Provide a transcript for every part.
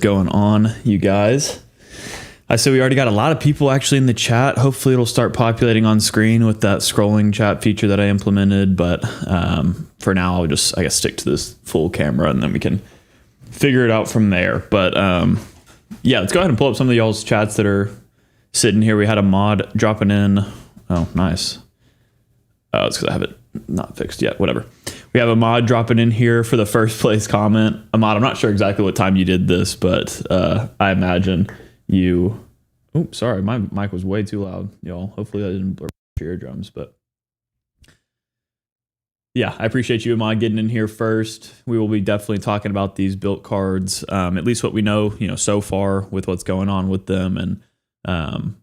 Going on, you guys? I said we already got a lot of people actually in the chat. Hopefully it'll start populating on screen with that scrolling chat feature that I implemented. But for now, I'll just, I guess, stick to this full camera and then we can figure it out from there. But yeah, let's go ahead and pull up some of y'all's chats that are sitting here. We had a mod dropping in. Oh, nice. Oh, it's because I have it not fixed yet. Whatever. We have a mod dropping in here for the first place comment. Ahmad, I'm not sure exactly what time you did this, but I imagine you... Oh, sorry. My mic was way too loud, y'all. Hopefully that didn't blur your eardrums, but... Yeah, I appreciate you, Ahmad, getting in here first. We will be definitely talking about these Bilt cards, at least what we know, so far with what's going on with them. And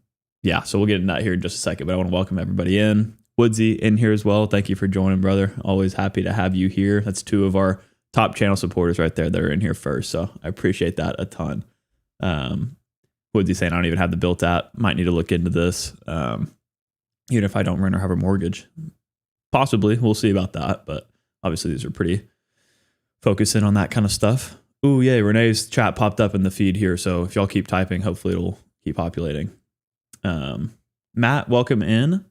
yeah, so we'll get into that here in just a second, but I want to welcome everybody in. Woodsy in here as well. Thank you for joining, brother. Always happy to have you here. That's two of our top channel supporters right there that are in here first. So I appreciate that a ton. Woodsy saying I don't even have the Bilt app. Might need to look into this. Even if I don't rent or have a mortgage. Possibly. We'll see about that. But obviously these are pretty focusing on that kind of stuff. Ooh, yay. Renee's chat popped up in the feed here. So if y'all keep typing, hopefully it'll keep populating. Matt, welcome in.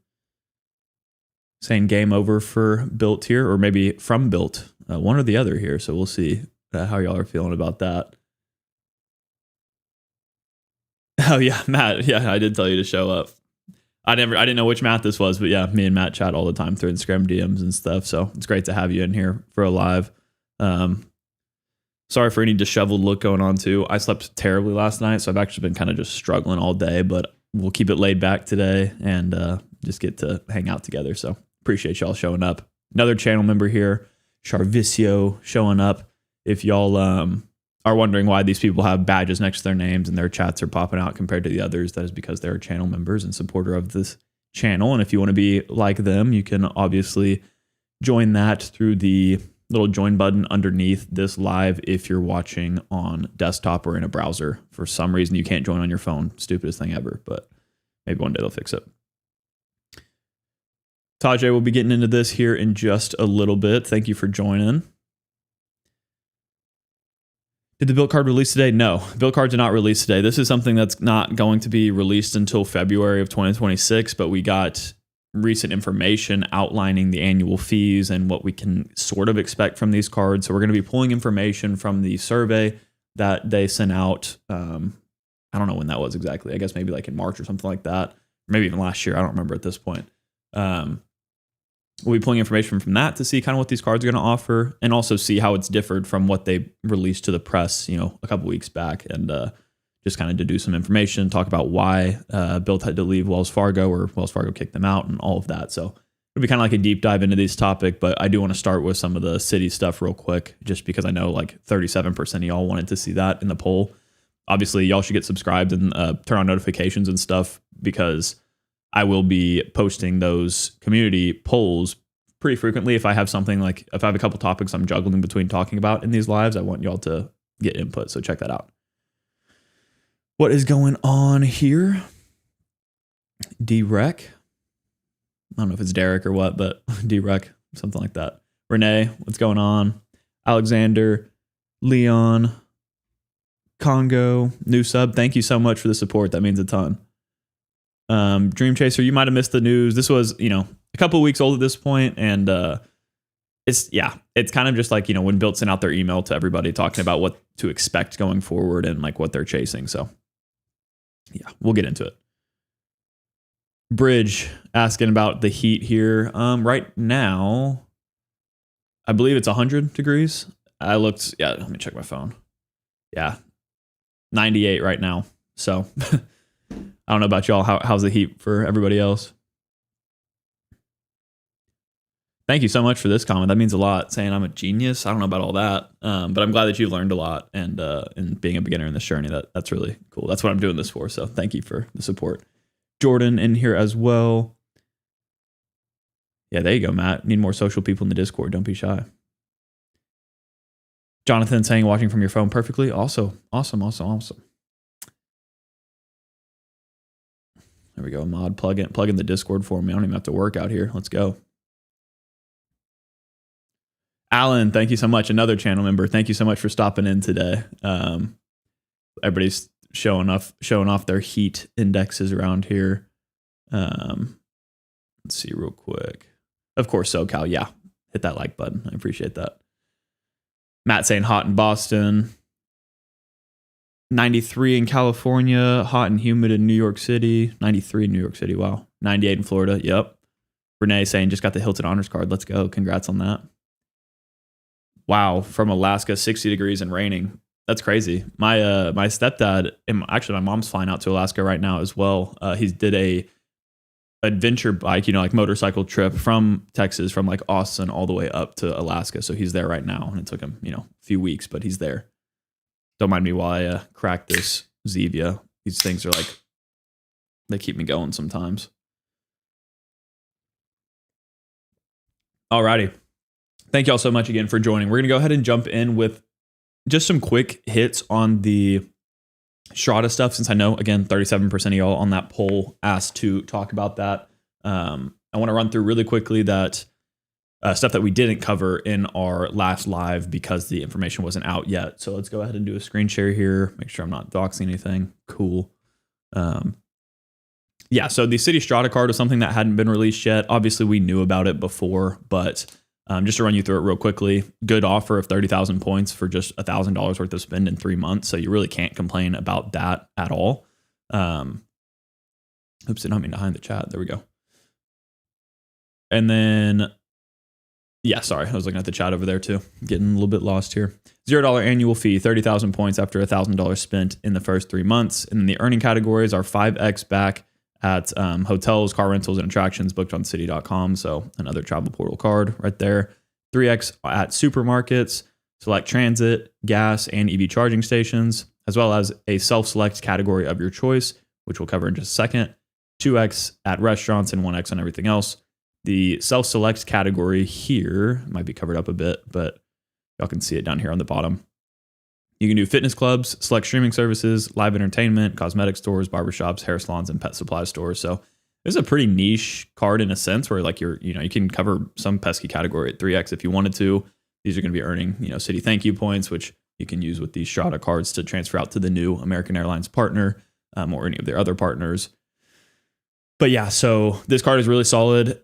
Saying game over for Bilt here, or maybe from Bilt, one or the other here. So we'll see how y'all are feeling about that. Oh yeah, Matt. Yeah, I did tell you to show up. I didn't know which Matt this was, but yeah, me and Matt chat all the time through Instagram DMs and stuff. So it's great to have you in here for a live. Sorry for any disheveled look going on too. I slept terribly last night, so I've actually been kind of just struggling all day, but we'll keep it laid back today and just get to hang out together. So appreciate y'all showing up. Another channel member here, Charvicio, showing up. If y'all are wondering why these people have badges next to their names and their chats are popping out compared to the others, that is because they're channel members and supporter of this channel. And if you want to be like them, you can obviously join that through the little join button underneath this live if you're watching on desktop or in a browser. For some reason, you can't join on your phone. Stupidest thing ever, but maybe one day they'll fix it. Tajay will be getting into this here in just a little bit. Thank you for joining. Did the Bilt card release today? No, Bilt cards are not released today. This is something that's not going to be released until February of 2026, but we got recent information outlining the annual fees and what we can sort of expect from these cards. So we're going to be pulling information from the survey that they sent out. I don't know when that was exactly. I guess maybe like in March or something like that. Maybe even last year. I don't remember at this point. We'll be pulling information from that to see kind of what these cards are going to offer and also see how it's differed from what they released to the press, a couple weeks back, and just kind of deduce some information, talk about why Bilt had to leave Wells Fargo or Wells Fargo kicked them out and all of that. So it'll be kind of like a deep dive into these topic, but I do want to start with some of the Citi stuff real quick, just because I know like 37% of y'all wanted to see that in the poll. Obviously, y'all should get subscribed and turn on notifications and stuff, because I will be posting those community polls pretty frequently. If I have something like, if I have a couple topics I'm juggling between talking about in these lives, I want y'all to get input. So check that out. What is going on here? D-Rec. I don't know if it's Derek or what, but D-Rec, something like that. Renee, what's going on? Alexander, Leon, Congo, new sub. Thank you so much for the support. That means a ton. Dream Chaser, you might have missed the news. This was, a couple of weeks old at this point, and it's kind of just like, when Bilt sent out their email to everybody talking about what to expect going forward and like what they're chasing. So yeah, we'll get into it. Bridge asking about the heat here. Right now, I believe it's 100 degrees. I looked, let me check my phone. Yeah, 98 right now. So I don't know about y'all. How's the heat for everybody else? Thank you so much for this comment. That means a lot. Saying I'm a genius. I don't know about all that, but I'm glad that you learned a lot and being a beginner in this journey. That's really cool. That's what I'm doing this for. So thank you for the support. Jordan in here as well. Yeah, there you go, Matt. Need more social people in the Discord. Don't be shy. Jonathan saying watching from your phone perfectly. Also, awesome. There we go. Mod, plug in the Discord for me. I don't even have to work out here. Let's go. Alan, thank you so much. Another channel member. Thank you so much for stopping in today. everybody's showing off their heat indexes around here. Let's see real quick. Of course, SoCal. Yeah, hit that like button. I appreciate that. Matt saying hot in Boston. 93 in California, hot and humid in New York City. 93 in New York City. Wow. 98 in Florida. Yep. Renee saying just got the Hilton Honors Card. Let's go. Congrats on that. Wow. From Alaska, 60 degrees and raining. That's crazy. My stepdad, and actually my mom's flying out to Alaska right now as well. He did a adventure bike, like motorcycle trip from Texas, from like Austin all the way up to Alaska. So he's there right now, and it took him, a few weeks, but he's there. Don't mind me while I crack this Zevia. These things are like, they keep me going sometimes. Alrighty. Thank you all so much again for joining. We're going to go ahead and jump in with just some quick hits on the Strata stuff, since I know, again, 37% of y'all on that poll asked to talk about that. I want to run through really quickly that stuff that we didn't cover in our last live because the information wasn't out yet. So let's go ahead and do a screen share here. Make sure I'm not doxing anything. Cool. Yeah, so the Citi Strata card was something that hadn't been released yet. Obviously, we knew about it before, but just to run you through it real quickly, good offer of 30,000 points for just $1,000 worth of spend in 3 months. So you really can't complain about that at all. Oops, I don't mean to hide the chat. There we go. And then, yeah, sorry, I was looking at the chat over there too. Getting a little bit lost here. $0 annual fee, 30,000 points after $1,000 spent in the first 3 months. And then the earning categories are 5x back at hotels, car rentals, and attractions booked on Citi.com. So another travel portal card right there. 3x at supermarkets, select transit, gas, and EV charging stations, as well as a self-select category of your choice, which we'll cover in just a second. 2x at restaurants and 1x on everything else. The self-select category here might be covered up a bit, but y'all can see it down here on the bottom. You can do fitness clubs, select streaming services, live entertainment, cosmetic stores, barbershops, hair salons, and pet supply stores. So this is a pretty niche card in a sense where like you can cover some pesky category at 3x if you wanted to. These are going to be earning, Citi thank you points, which you can use with these Strata cards to transfer out to the new American Airlines partner or any of their other partners. But yeah, so this card is really solid.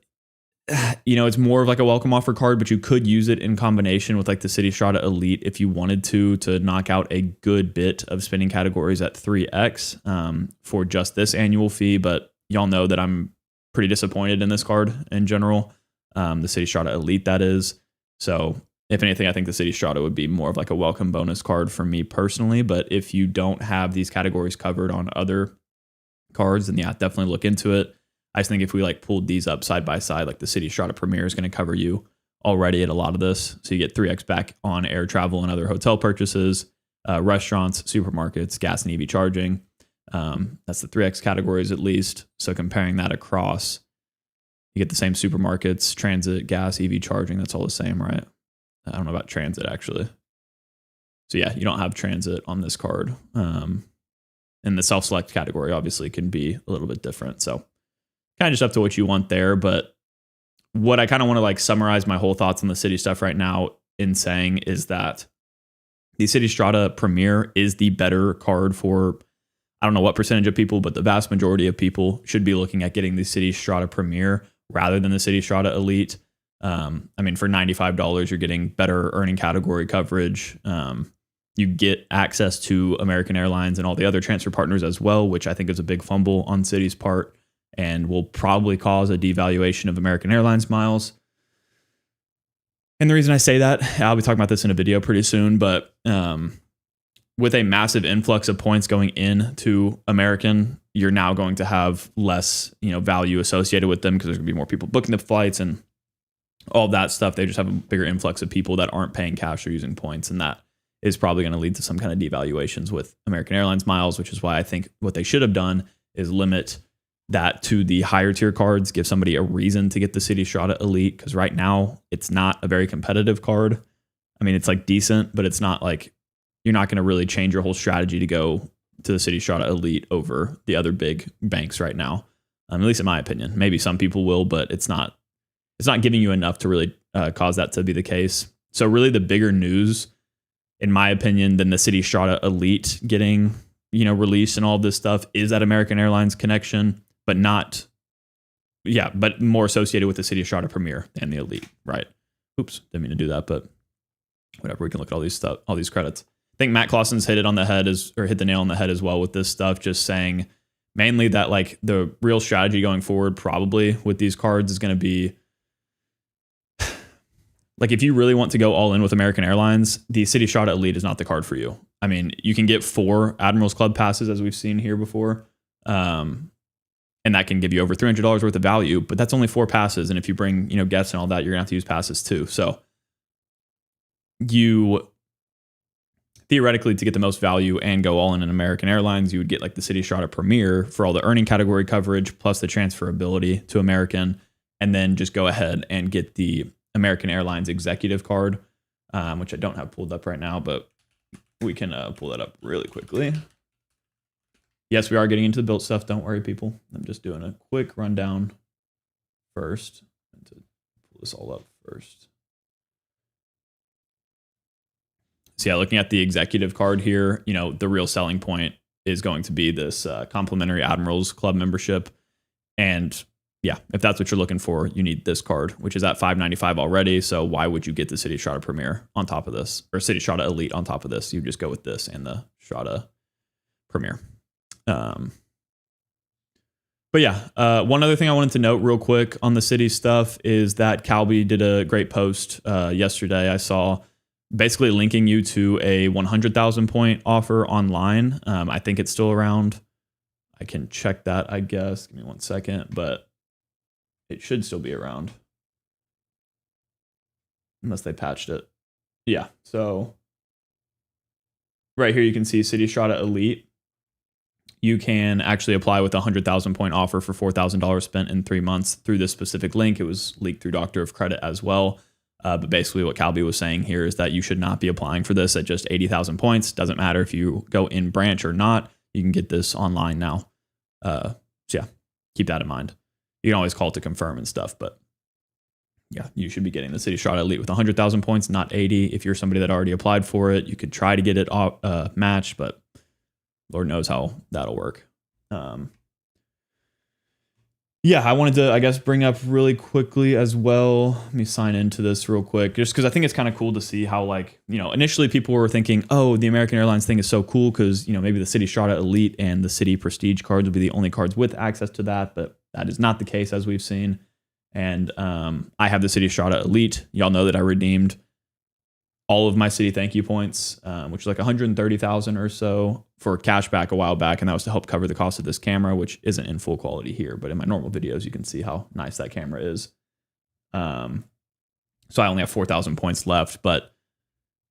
It's more of like a welcome offer card, but you could use it in combination with like the Citi Strata Elite if you wanted to knock out a good bit of spending categories at 3x for just this annual fee. But y'all know that I'm pretty disappointed in this card in general. The Citi Strata Elite, that is. So if anything, I think the Citi Strata would be more of like a welcome bonus card for me personally. But if you don't have these categories covered on other cards, then yeah, definitely look into it. I just think if we like pulled these up side by side, like the Citi Strata Premier is going to cover you already at a lot of this. So you get 3x back on air travel and other hotel purchases, restaurants, supermarkets, gas and EV charging. That's the 3x categories at least. So comparing that across, you get the same supermarkets, transit, gas, EV charging. That's all the same, right? I don't know about transit actually. So yeah, you don't have transit on this card. And the self-select category obviously can be a little bit different. So kind of just up to what you want there. But what I kind of want to like summarize my whole thoughts on the Citi stuff right now in saying is that the Citi Strata Premier is the better card for, I don't know what percentage of people, but the vast majority of people should be looking at getting the Citi Strata Premier rather than the Citi Strata Elite. For $95, you're getting better earning category coverage. You get access to American Airlines and all the other transfer partners as well, which I think is a big fumble on Citi's part and will probably cause a devaluation of American Airlines miles. And the reason I say that, I'll be talking about this in a video pretty soon, but with a massive influx of points going into American, you're now going to have less, value associated with them because there's going to be more people booking the flights and all that stuff. They just have a bigger influx of people that aren't paying cash or using points, and that is probably going to lead to some kind of devaluations with American Airlines miles, which is why I think what they should have done is limit that to the higher tier cards, give somebody a reason to get the Citi Strata Elite, because right now it's not a very competitive card. I mean, it's like decent, but it's not like, you're not going to really change your whole strategy to go to the Citi Strata Elite over the other big banks right now. At least in my opinion. Maybe some people will, but it's not giving you enough to really cause that to be the case. So really the bigger news in my opinion, than the Citi Strata Elite getting, released and all this stuff is that American Airlines connection, but more associated with the Citi Strata Premier than the Elite, right? Oops, didn't mean to do that, but whatever. We can look at all these credits. I think Matt Clausen's hit the nail on the head as well with this stuff, just saying mainly that like the real strategy going forward probably with these cards is going to be like, if you really want to go all in with American Airlines, the Citi Strata Elite is not the card for you. I mean, you can get 4 Admirals Club passes, as we've seen here before. And that can give you over $300 worth of value, but that's only 4 passes. And if you bring, guests and all that, you're gonna have to use passes too. So you theoretically, to get the most value and go all in American Airlines, you would get like the Citi Strata Premier for all the earning category coverage, plus the transferability to American, and then just go ahead and get the American Airlines Executive Card, which I don't have pulled up right now, but we can pull that up really quickly. Yes, we are getting into the Bilt stuff. Don't worry, people. I'm just doing a quick rundown first to pull this all up first. So yeah, looking at the Executive Card here, the real selling point is going to be this complimentary Admirals Club membership. And yeah, if that's what you're looking for, you need this card, which is at $595 already. So why would you get the Citi Strata Premier on top of this, or Citi Strata Elite on top of this? You just go with this and the Strata Premier. But yeah, one other thing I wanted to note real quick on the Citi stuff is that Calby did a great post yesterday. I saw basically linking you to a 100,000 point offer online. I think it's still around. I can check that, I guess. Give me 1 second, but it should still be around. Unless they patched it. Yeah, so right here you can see Citi Strata Elite. You can actually apply with a 100,000 point offer for $4,000 spent in 3 months through this specific link. It was leaked through Doctor of Credit as well. But basically what Calby was saying here is that you should not be applying for this at just 80,000 points. Doesn't matter if you go in branch or not. You can get this online now. So yeah, keep that in mind. You can always call to confirm and stuff, but yeah, you should be getting the Citi Strata Elite with 100,000 points, not 80. If you're somebody that already applied for it, you could try to get it matched, but Lord knows how that'll work. Yeah, I wanted to, I guess, bring up really quickly as well. Let me sign into this real quick, just because I think it's kind of cool to see how, like, initially people were thinking, oh, the American Airlines thing is so cool because, maybe the Citi Strata Elite and the Citi Prestige cards will be the only cards with access to that, but that is not the case, as we've seen. And I have the Citi Strata Elite. Y'all know that I redeemed all of my Citi thank you points, which is like 130,000 or so for cashback a while back. And that was to help cover the cost of this camera, which isn't in full quality here, but in my normal videos, you can see how nice that camera is. So I only have 4,000 points left, but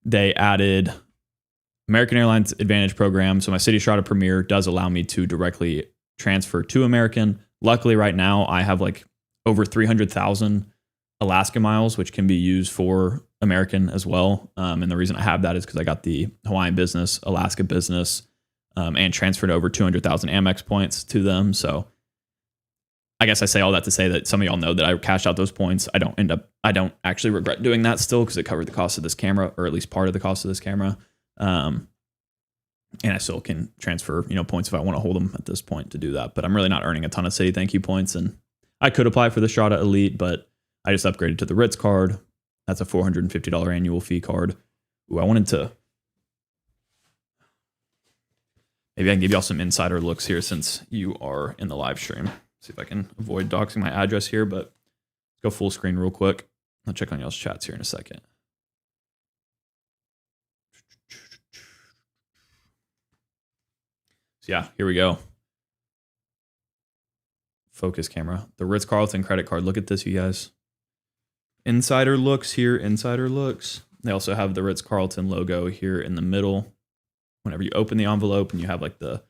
they added American Airlines Advantage program. So my Citi Strata Premier does allow me to directly transfer to American. Luckily right now I have like over 300,000 Alaska miles, which can be used for American as well. And the reason I have that is because I got the Hawaiian business, Alaska business, and transferred over 200,000 Amex points to them. So I guess I say all that to say that some of y'all know that I cashed out those points. I don't actually regret doing that still because it covered the cost of this camera, or at least part of the cost of this camera. And I still can transfer, points if I want to hold them at this point to do that. But I'm really not earning a ton of Citi thank you points, and I could apply for the Strata Elite, but I just upgraded to the Ritz card. That's a $450 annual fee card. Ooh, I wanted to... Maybe I can give y'all some insider looks here since you are in the live stream. See if I can avoid doxing my address here, but let's go full screen real quick. I'll check on y'all's chats here in a second. So yeah, here we go. Focus camera. The Ritz-Carlton credit card. Look at this, you guys. Insider looks here. Insider looks. They also have the Ritz-Carlton logo here in the middle. Whenever you open the envelope and you have like the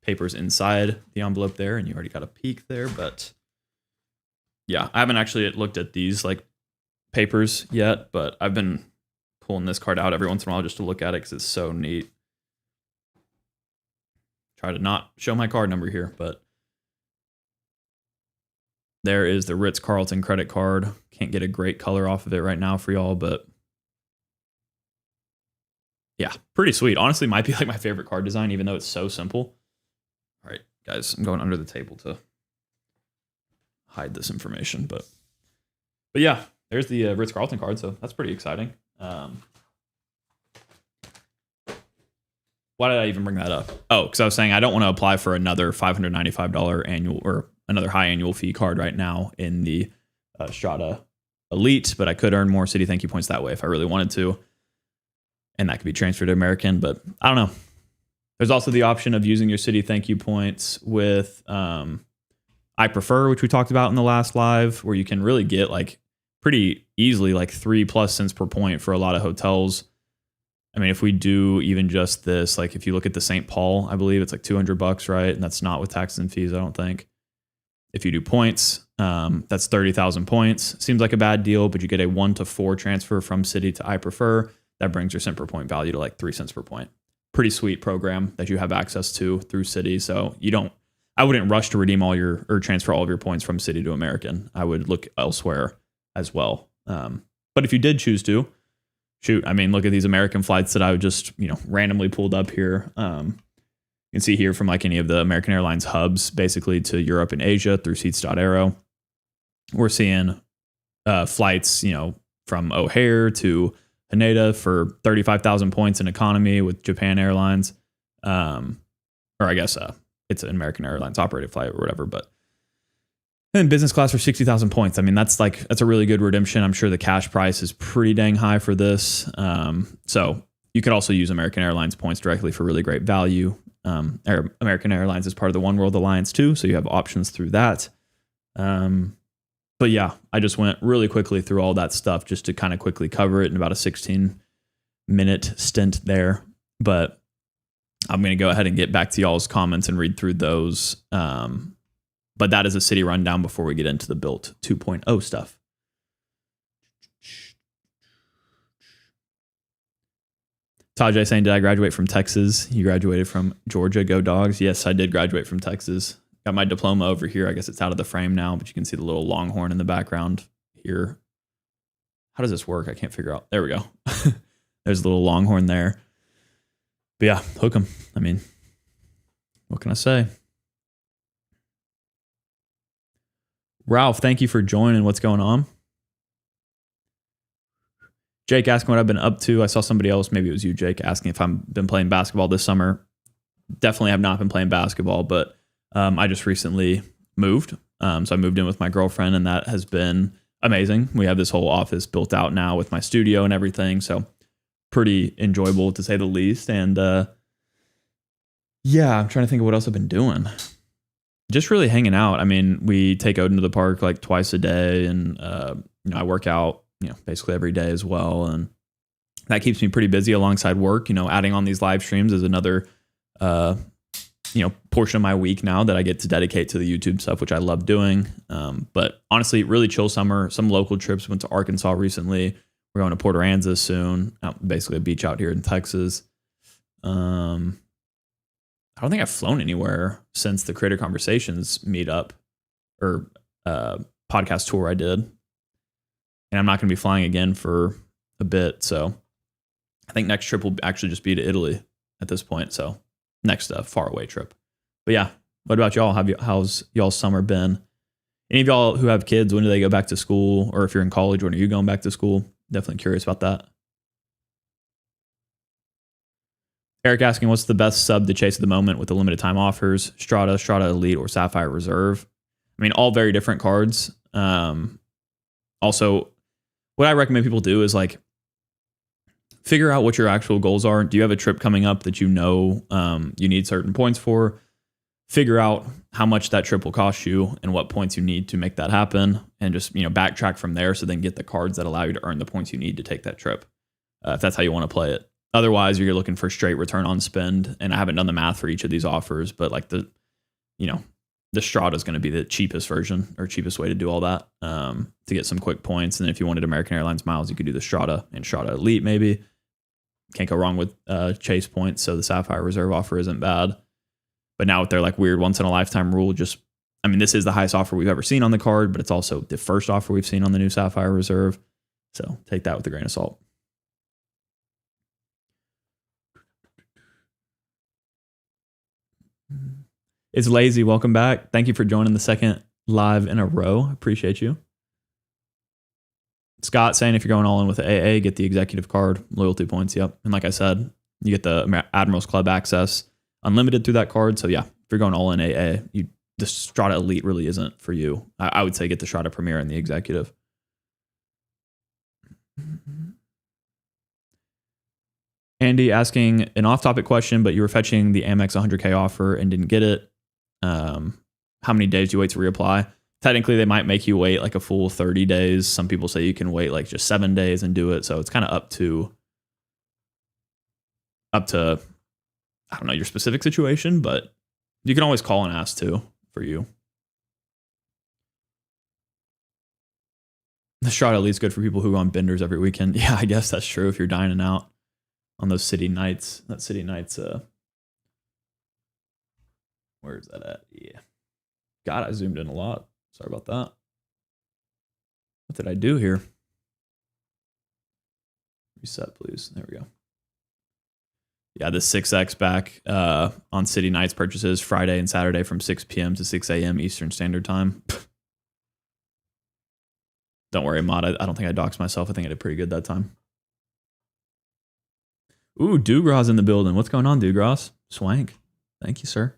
papers inside the envelope there, and you already got a peek there, but yeah, I haven't actually looked at these like papers yet, but I've been pulling this card out every once in a while just to look at it because it's so neat. Try to not show my card number here, but there is the Ritz-Carlton credit card. Can't get a great color off of it right now for y'all, but Yeah, pretty sweet. Honestly, might be like my favorite card design, even though it's so simple. All right, guys, I'm going under the table to hide this information, but yeah, there's the Ritz-Carlton card, so that's pretty exciting. Why did I even bring that up? Oh, because I was saying I don't want to apply for another $595 annual or another high annual fee card right now in the Strata Elite, but I could earn more Citi thank you points that way if I really wanted to. And that could be transferred to American, but I don't know. There's also the option of using your Citi thank you points with I Prefer, which we talked about in the last live, where you can really get like pretty easily like 3+ cents per point for a lot of hotels. I mean, if we do even just this, like if you look at the St. Paul, I believe it's like $200, right? And that's not with taxes and fees, I don't think. If you do points, that's 30,000 points. Seems like a bad deal, but you get a 1 to 4 transfer from Citi to I Prefer. That brings your cent per point value to like 3 cents per point. Pretty sweet program that you have access to through Citi. So I wouldn't rush to redeem or transfer all of your points from Citi to American. I would look elsewhere as well. But if you did choose to, shoot, I mean, look at these American flights that I would just, randomly pulled up here. You can see here from like any of the American Airlines hubs, basically to Europe and Asia through Seats.aero. We're seeing flights, from O'Hare to Haneda for 35,000 points in economy with Japan Airlines. Or I guess it's an American Airlines operated flight or whatever, but and business class for 60,000 points. I mean, that's a really good redemption. I'm sure the cash price is pretty dang high for this. So you could also use American Airlines points directly for really great value. American Airlines is part of the One World Alliance too, so you have options through that. But yeah, I just went really quickly through all that stuff just to kind of quickly cover it in about a 16-minute stint there. But I'm going to go ahead and get back to y'all's comments and read through those. But that is a Citi rundown before we get into the Bilt 2.0 stuff. Tajay saying, did I graduate from Texas? You graduated from Georgia. Go Dogs. Yes, I did graduate from Texas. Got my diploma over here. I guess it's out of the frame now, but you can see the little Longhorn in the background here. How does this work? I can't figure out. There we go. There's a little Longhorn there. But yeah, hook 'em. I mean, what can I say? Ralph, thank you for joining. What's going on? Jake asking what I've been up to. I saw somebody else, maybe it was you, Jake, asking if I've been playing basketball this summer. Definitely have not been playing basketball, but I just recently moved. So I moved in with my girlfriend, and that has been amazing. We have this whole office built out now with my studio and everything. So pretty enjoyable to say the least. And yeah, I'm trying to think of what else I've been doing. Just really hanging out. I mean, we take Odin to the park like twice a day, and I work out, basically every day as well, and that keeps me pretty busy alongside work. Adding on these live streams is another portion of my week now that I get to dedicate to the YouTube stuff, which I love doing. But honestly, really chill summer. Some local trips. Went to Arkansas recently. We're going to Port Aransas soon. Basically a beach out here in Texas. I don't think I've flown anywhere since the Creator Conversations meetup or podcast tour I did. And I'm not going to be flying again for a bit. So I think next trip will actually just be to Italy at this point. So next faraway trip. But yeah, what about y'all? How's y'all's summer been? Any of y'all who have kids, when do they go back to school? Or if you're in college, when are you going back to school? Definitely curious about that. Eric asking, what's the best sub to chase at the moment with the limited time offers? Strata Elite, or Sapphire Reserve? I mean, all very different cards. Also, what I recommend people do is like figure out what your actual goals are. Do you have a trip coming up that you need certain points for? Figure out how much that trip will cost you and what points you need to make that happen, and just backtrack from there. So then get the cards that allow you to earn the points you need to take that trip, if that's how you want to play it. Otherwise, you're looking for straight return on spend, and I haven't done the math for each of these offers, but like the Strata is going to be the cheapest version or cheapest way to do all that to get some quick points. And then if you wanted American Airlines miles, you could do the Strata and Strata Elite maybe. Can't go wrong with chase points, so the Sapphire Reserve offer isn't bad. But now with their like weird once in a lifetime rule, this is the highest offer we've ever seen on the card, but it's also the first offer we've seen on the new Sapphire Reserve. So take that with a grain of salt. It's Lazy. Welcome back. Thank you for joining the second live in a row. Appreciate you. Scott saying if you're going all in with AA, get the executive card, loyalty points. Yep. And like I said, you get the Admirals Club access unlimited through that card. So yeah, if you're going all in AA, the Strata Elite really isn't for you. I would say get the Strata Premier and the executive. Andy asking an off-topic question, but you were fetching the Amex 100K offer and didn't get it. How many days do you wait to reapply? Technically, they might make you wait like a full 30 days. Some people say you can wait like just 7 days and do it. So it's kind of up to, I don't know, your specific situation, but you can always call and ask too for you. The Strata Elite is good for people who go on benders every weekend. Yeah, I guess that's true if you're dining out on those city nights. That city nights, where is that at? Yeah. God, I zoomed in a lot. Sorry about that. What did I do here? Reset, please. There we go. Yeah, the 6X back on city nights purchases Friday and Saturday from 6 p.m. to 6 a.m. Eastern Standard Time. Don't worry, Mod. I don't think I doxed myself. I think I did pretty good that time. Ooh, Dugras in the building. What's going on, Dugras? Swank. Thank you, sir.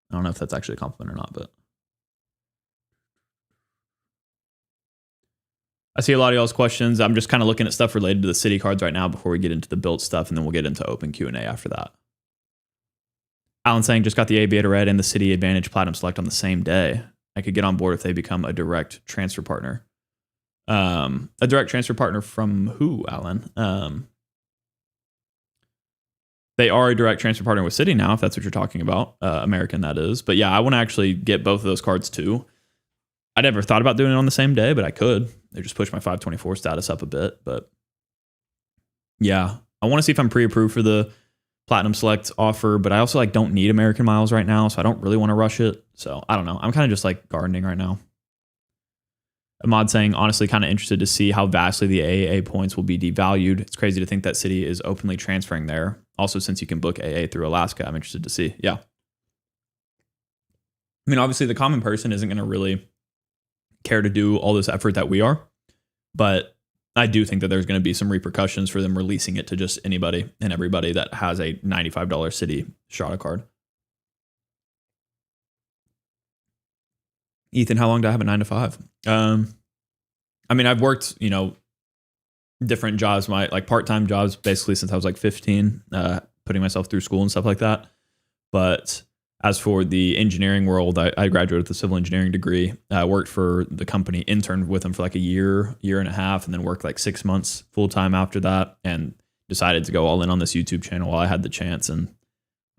I don't know if that's actually a compliment or not, but I see a lot of y'all's questions. I'm just kind of looking at stuff related to the Citi cards right now before we get into the Bilt stuff, and then we'll get into open Q&A after that. Alan saying, just got the AB Red and the Citi Advantage Platinum Select on the same day. I could get on board if they become a direct transfer partner. A direct transfer partner from who, Alan? They are a direct transfer partner with Citi now, if that's what you're talking about. American, that is. But yeah, I want to actually get both of those cards too. I never thought about doing it on the same day, but I could. They just push my 524 status up a bit. But yeah, I want to see if I'm pre-approved for the Platinum Select offer, but I also like don't need American miles right now, so I don't really want to rush it. So I don't know. I'm kind of just like gardening right now. Ahmad saying, honestly, kind of interested to see how vastly the AAA points will be devalued. It's crazy to think that Citi is openly transferring there. Also, since you can book AA through Alaska, I'm interested to see. Yeah. I mean, obviously, the common person isn't going to really care to do all this effort that we are, but I do think that there's going to be some repercussions for them releasing it to just anybody and everybody that has a $95 Citi Strata card. Ethan, how long do I have a 9 to 5? I mean, I've worked, different jobs, my like part-time jobs, basically since I was like 15, putting myself through school and stuff like that. But as for the engineering world, I graduated with a civil engineering degree. I worked for the company, interned with them for like a year and a half, and then worked like 6 months full-time after that, and decided to go all in on this YouTube channel while I had the chance. And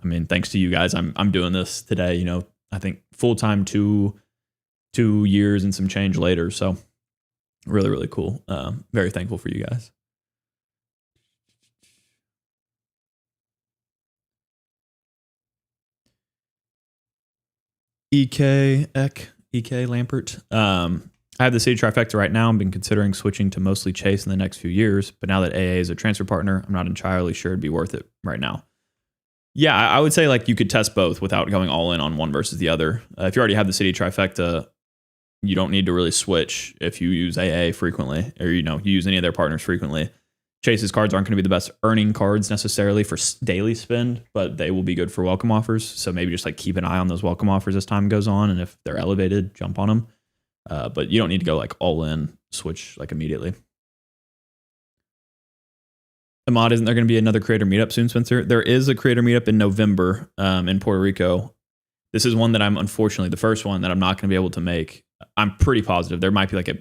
I mean, thanks to you guys, I'm doing this today, I think full-time 2 years and some change later. So really, really cool. Very thankful for you guys. EK Lampert. I have the Citi trifecta right now. I've been considering switching to mostly Chase in the next few years, but now that AA is a transfer partner, I'm not entirely sure it'd be worth it right now. Yeah, I would say like you could test both without going all in on one versus the other. If you already have the Citi trifecta, you don't need to really switch if you use AA frequently, or you use any of their partners frequently. Chase's cards aren't going to be the best earning cards necessarily for daily spend, but they will be good for welcome offers. So maybe just like keep an eye on those welcome offers as time goes on, and if they're elevated, jump on them. But you don't need to go like all in, switch like immediately. Ahmad, isn't there going to be another creator meetup soon, Spencer? There is a creator meetup in November in Puerto Rico. This is one that I'm unfortunately the first one that I'm not going to be able to make. I'm pretty positive there might be like a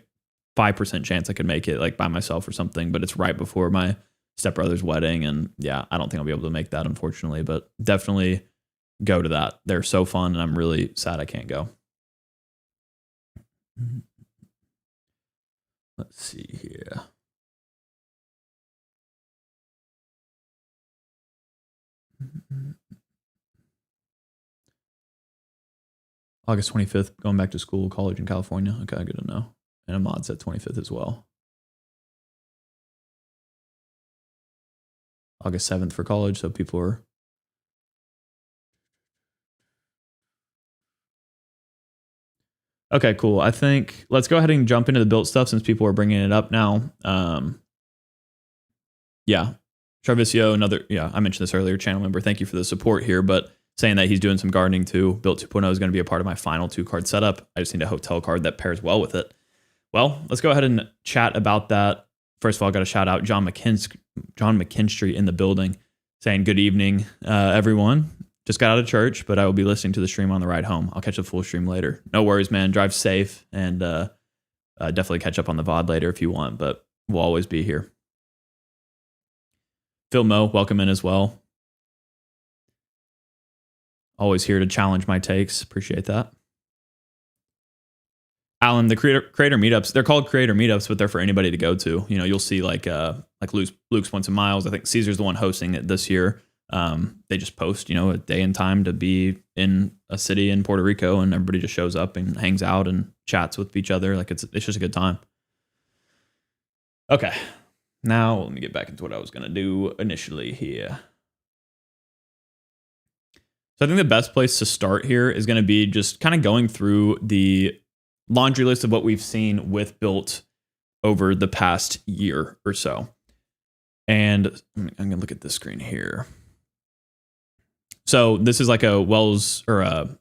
5% chance I could make it like by myself or something, but it's right before my stepbrother's wedding. And yeah, I don't think I'll be able to make that, unfortunately, but definitely go to that. They're so fun, and I'm really sad I can't go. Let's see here. August 25th, going back to school, college in California. Okay, good to know. And Ahmad said 25th as well. August 7th for college, so people are Okay, cool. I think let's go ahead and jump into the Bilt stuff since people are bringing it up now. Yeah, Charvisio, I mentioned this earlier, channel member. Thank you for the support here, but saying that he's doing some gardening too. Bilt 2.0 is going to be a part of my final 2-card setup. I just need a hotel card that pairs well with it. Well, let's go ahead and chat about that. First of all, I got to shout out John McKinstry in the building saying, good evening, everyone. Just got out of church, but I will be listening to the stream on the ride home. I'll catch the full stream later. No worries, man. Drive safe and definitely catch up on the VOD later if you want, but we'll always be here. Phil Mo, welcome in as well. Always here to challenge my takes. Appreciate that. Alan, the creator meetups, they're called creator meetups, but they're for anybody to go to. You know, you'll see like Luke's Points and Miles. I think Caesar's the one hosting it this year. They just post, a day and time to be in a city in Puerto Rico, and everybody just shows up and hangs out and chats with each other. Like it's just a good time. Okay. Now let me get back into what I was going to do initially here. So I think the best place to start here is going to be just kind of going through the laundry list of what we've seen with Bilt over the past year or so. And I'm going to look at this screen here. So this is like a Wall Street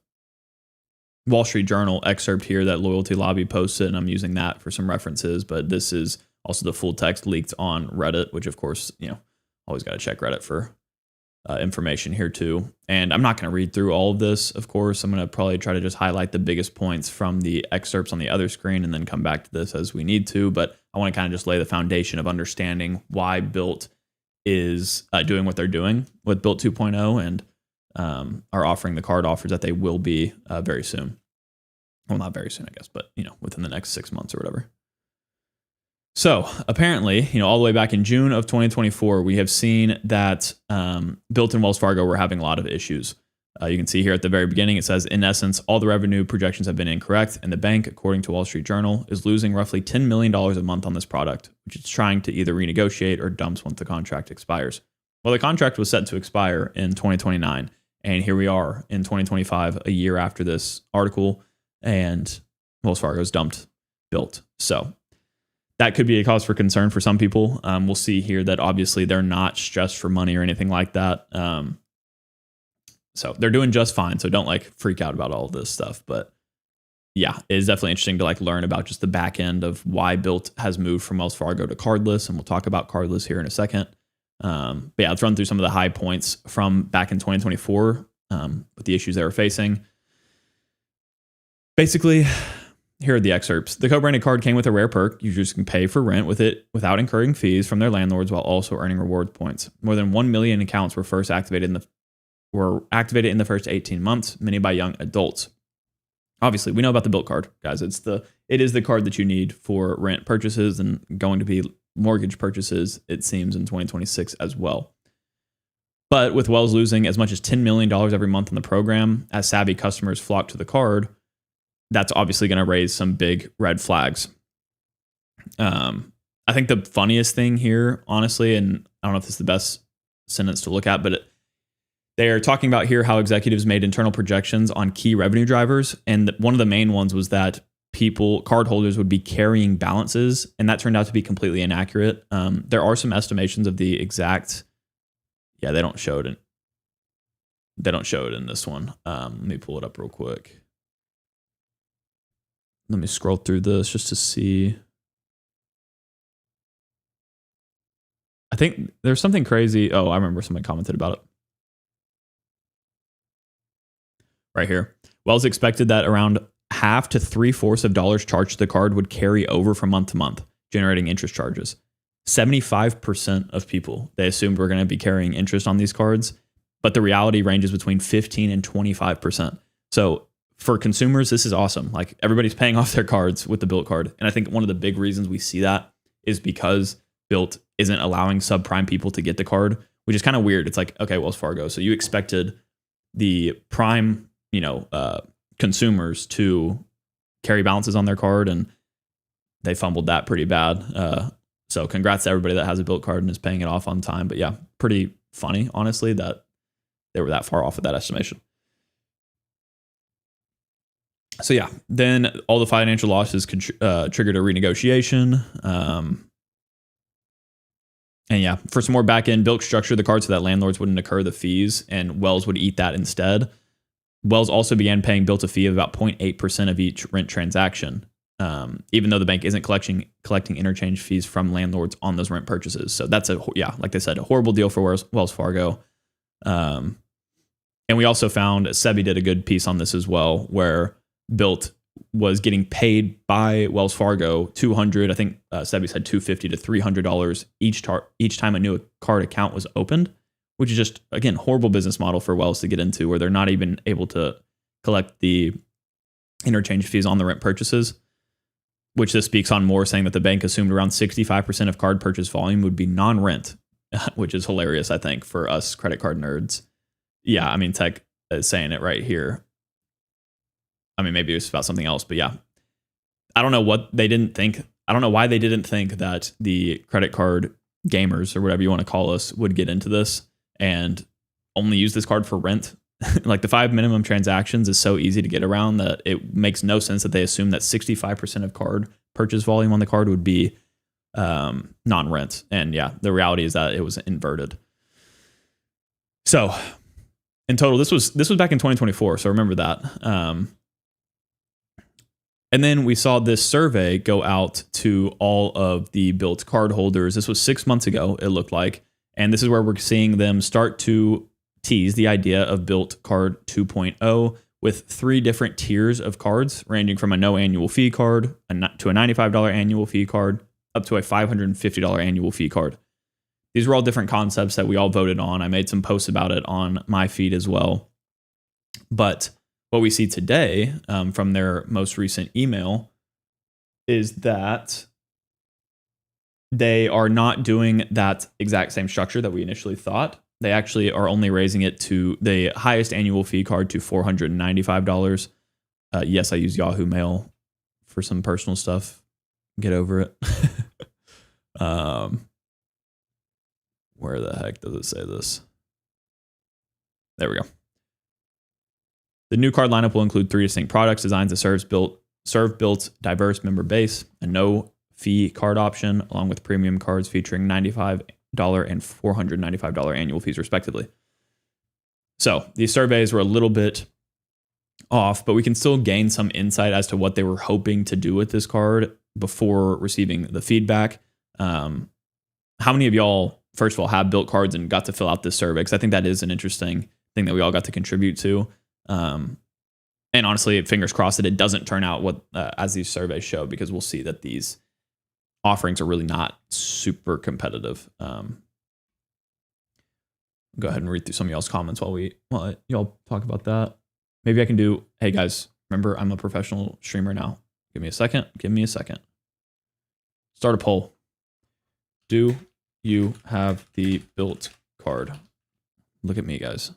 Journal excerpt here that Loyalty Lobby posted, and I'm using that for some references, but this is also the full text leaked on Reddit, which of course, always got to check Reddit for information here too. And I'm not going to read through all of this, of course. I'm going to probably try to just highlight the biggest points from the excerpts on the other screen and then come back to this as we need to. But I want to kind of just lay the foundation of understanding why Bilt is doing what they're doing with Bilt 2.0 and are offering the card offers that they will be very soon. Well, not very soon, I guess, but within the next 6 months or whatever. So apparently, all the way back in June of 2024, we have seen that Bilt and Wells Fargo were having a lot of issues. You can see here at the very beginning, it says, in essence, all the revenue projections have been incorrect, and the bank, according to Wall Street Journal, is losing roughly $10 million a month on this product, which it's trying to either renegotiate or dumps once the contract expires. Well, the contract was set to expire in 2029, and here we are in 2025, a year after this article, and Wells Fargo's dumped Bilt. So that could be a cause for concern for some people. We'll see here that obviously they're not stressed for money or anything like that. So they're doing just fine. So don't freak out about all of this stuff. But yeah, it is definitely interesting to learn about just the back end of why Bilt has moved from Wells Fargo to Cardless. And we'll talk about Cardless here in a second. But yeah, let's run through some of the high points from back in 2024 with the issues they were facing. Basically, here are the excerpts. The co-branded card came with a rare perk. Users can pay for rent with it without incurring fees from their landlords while also earning reward points. More than 1 million accounts were activated in the first 18 months, many by young adults. Obviously, we know about the Bilt card, guys. It is the card that you need for rent purchases and going to be mortgage purchases, it seems, in 2026 as well. But with Wells losing as much as $10 million every month on the program, as savvy customers flock to the card, that's obviously going to raise some big red flags. I think the funniest thing here, honestly, and I don't know if this is the best sentence to look at, but they are talking about here how executives made internal projections on key revenue drivers. And one of the main ones was that cardholders would be carrying balances, and that turned out to be completely inaccurate. There are some estimations of the exact, they don't show it in this one. Let me pull it up real quick. Let me scroll through this just to see. I think there's something crazy. Oh, I remember somebody commented about it. Right here. Wells expected that around half to 3/4 of dollars charged to the card would carry over from month to month, generating interest charges. 75% of people, they assumed were going to be carrying interest on these cards, but the reality ranges between 15 and 25%. So for consumers, this is awesome. Everybody's paying off their cards with the Bilt card. And I think one of the big reasons we see that is because Bilt isn't allowing subprime people to get the card, which is kind of weird. It's okay, Wells Fargo. So you expected the prime, consumers to carry balances on their card, and they fumbled that pretty bad. So congrats to everybody that has a Bilt card and is paying it off on time. But yeah, pretty funny, honestly, that they were that far off of that estimation. So yeah, then all the financial losses triggered a renegotiation. And yeah, for some more back-end, Bilt structured the card so that landlords wouldn't incur the fees and Wells would eat that instead. Wells also began paying Bilt a fee of about 0.8% of each rent transaction, even though the bank isn't collecting interchange fees from landlords on those rent purchases. So that's like they said, a horrible deal for Wells Fargo. And we also found, Sebi did a good piece on this as well, where Bilt was getting paid by Wells Fargo $200, I think Sebi said $250 to $300 each time a new card account was opened, which is just, again, horrible business model for Wells to get into, where they're not even able to collect the interchange fees on the rent purchases, which this speaks on more, saying that the bank assumed around 65% of card purchase volume would be non-rent, which is hilarious, I think, for us credit card nerds. Yeah, I mean, Tech is saying it right here. I mean, maybe it's about something else, but yeah. I don't know what they didn't think. I don't know why they didn't think that the credit card gamers, or whatever you want to call us, would get into this and only use this card for rent. Like, the 5 minimum transactions is so easy to get around that it makes no sense that they assume that 65% of card purchase volume on the card would be non-rent. And yeah, the reality is that it was inverted. So in total, this was back in 2024. So remember that. And then we saw this survey go out to all of the Bilt cardholders. This was 6 months ago, it looked like. And this is where we're seeing them start to tease the idea of Bilt Card 2.0 with 3 different tiers of cards, ranging from a no annual fee card to a $95 annual fee card up to a $550 annual fee card. These were all different concepts that we all voted on. I made some posts about it on my feed as well. But what we see today from their most recent email is that they are not doing that exact same structure that we initially thought. They actually are only raising it to the highest annual fee card to $495. Yes, I use Yahoo Mail for some personal stuff. Get over it. Where the heck does it say this? There we go. The new card lineup will include 3 distinct products designed to serve Bilt's diverse member base, a no-fee card option, along with premium cards featuring $95 and $495 annual fees, respectively. So these surveys were a little bit off, but we can still gain some insight as to what they were hoping to do with this card before receiving the feedback. How many of y'all, first of all, have Bilt cards and got to fill out this survey? Because I think that is an interesting thing that we all got to contribute to. And honestly, fingers crossed that it doesn't turn out what as these surveys show, because we'll see that these offerings are really not super competitive. Go ahead and read through some of y'all's comments while y'all talk about that. Maybe I can do, hey guys, remember I'm a professional streamer now. Give me a second. Start a poll. Do you have the Bilt card? Look at me, guys.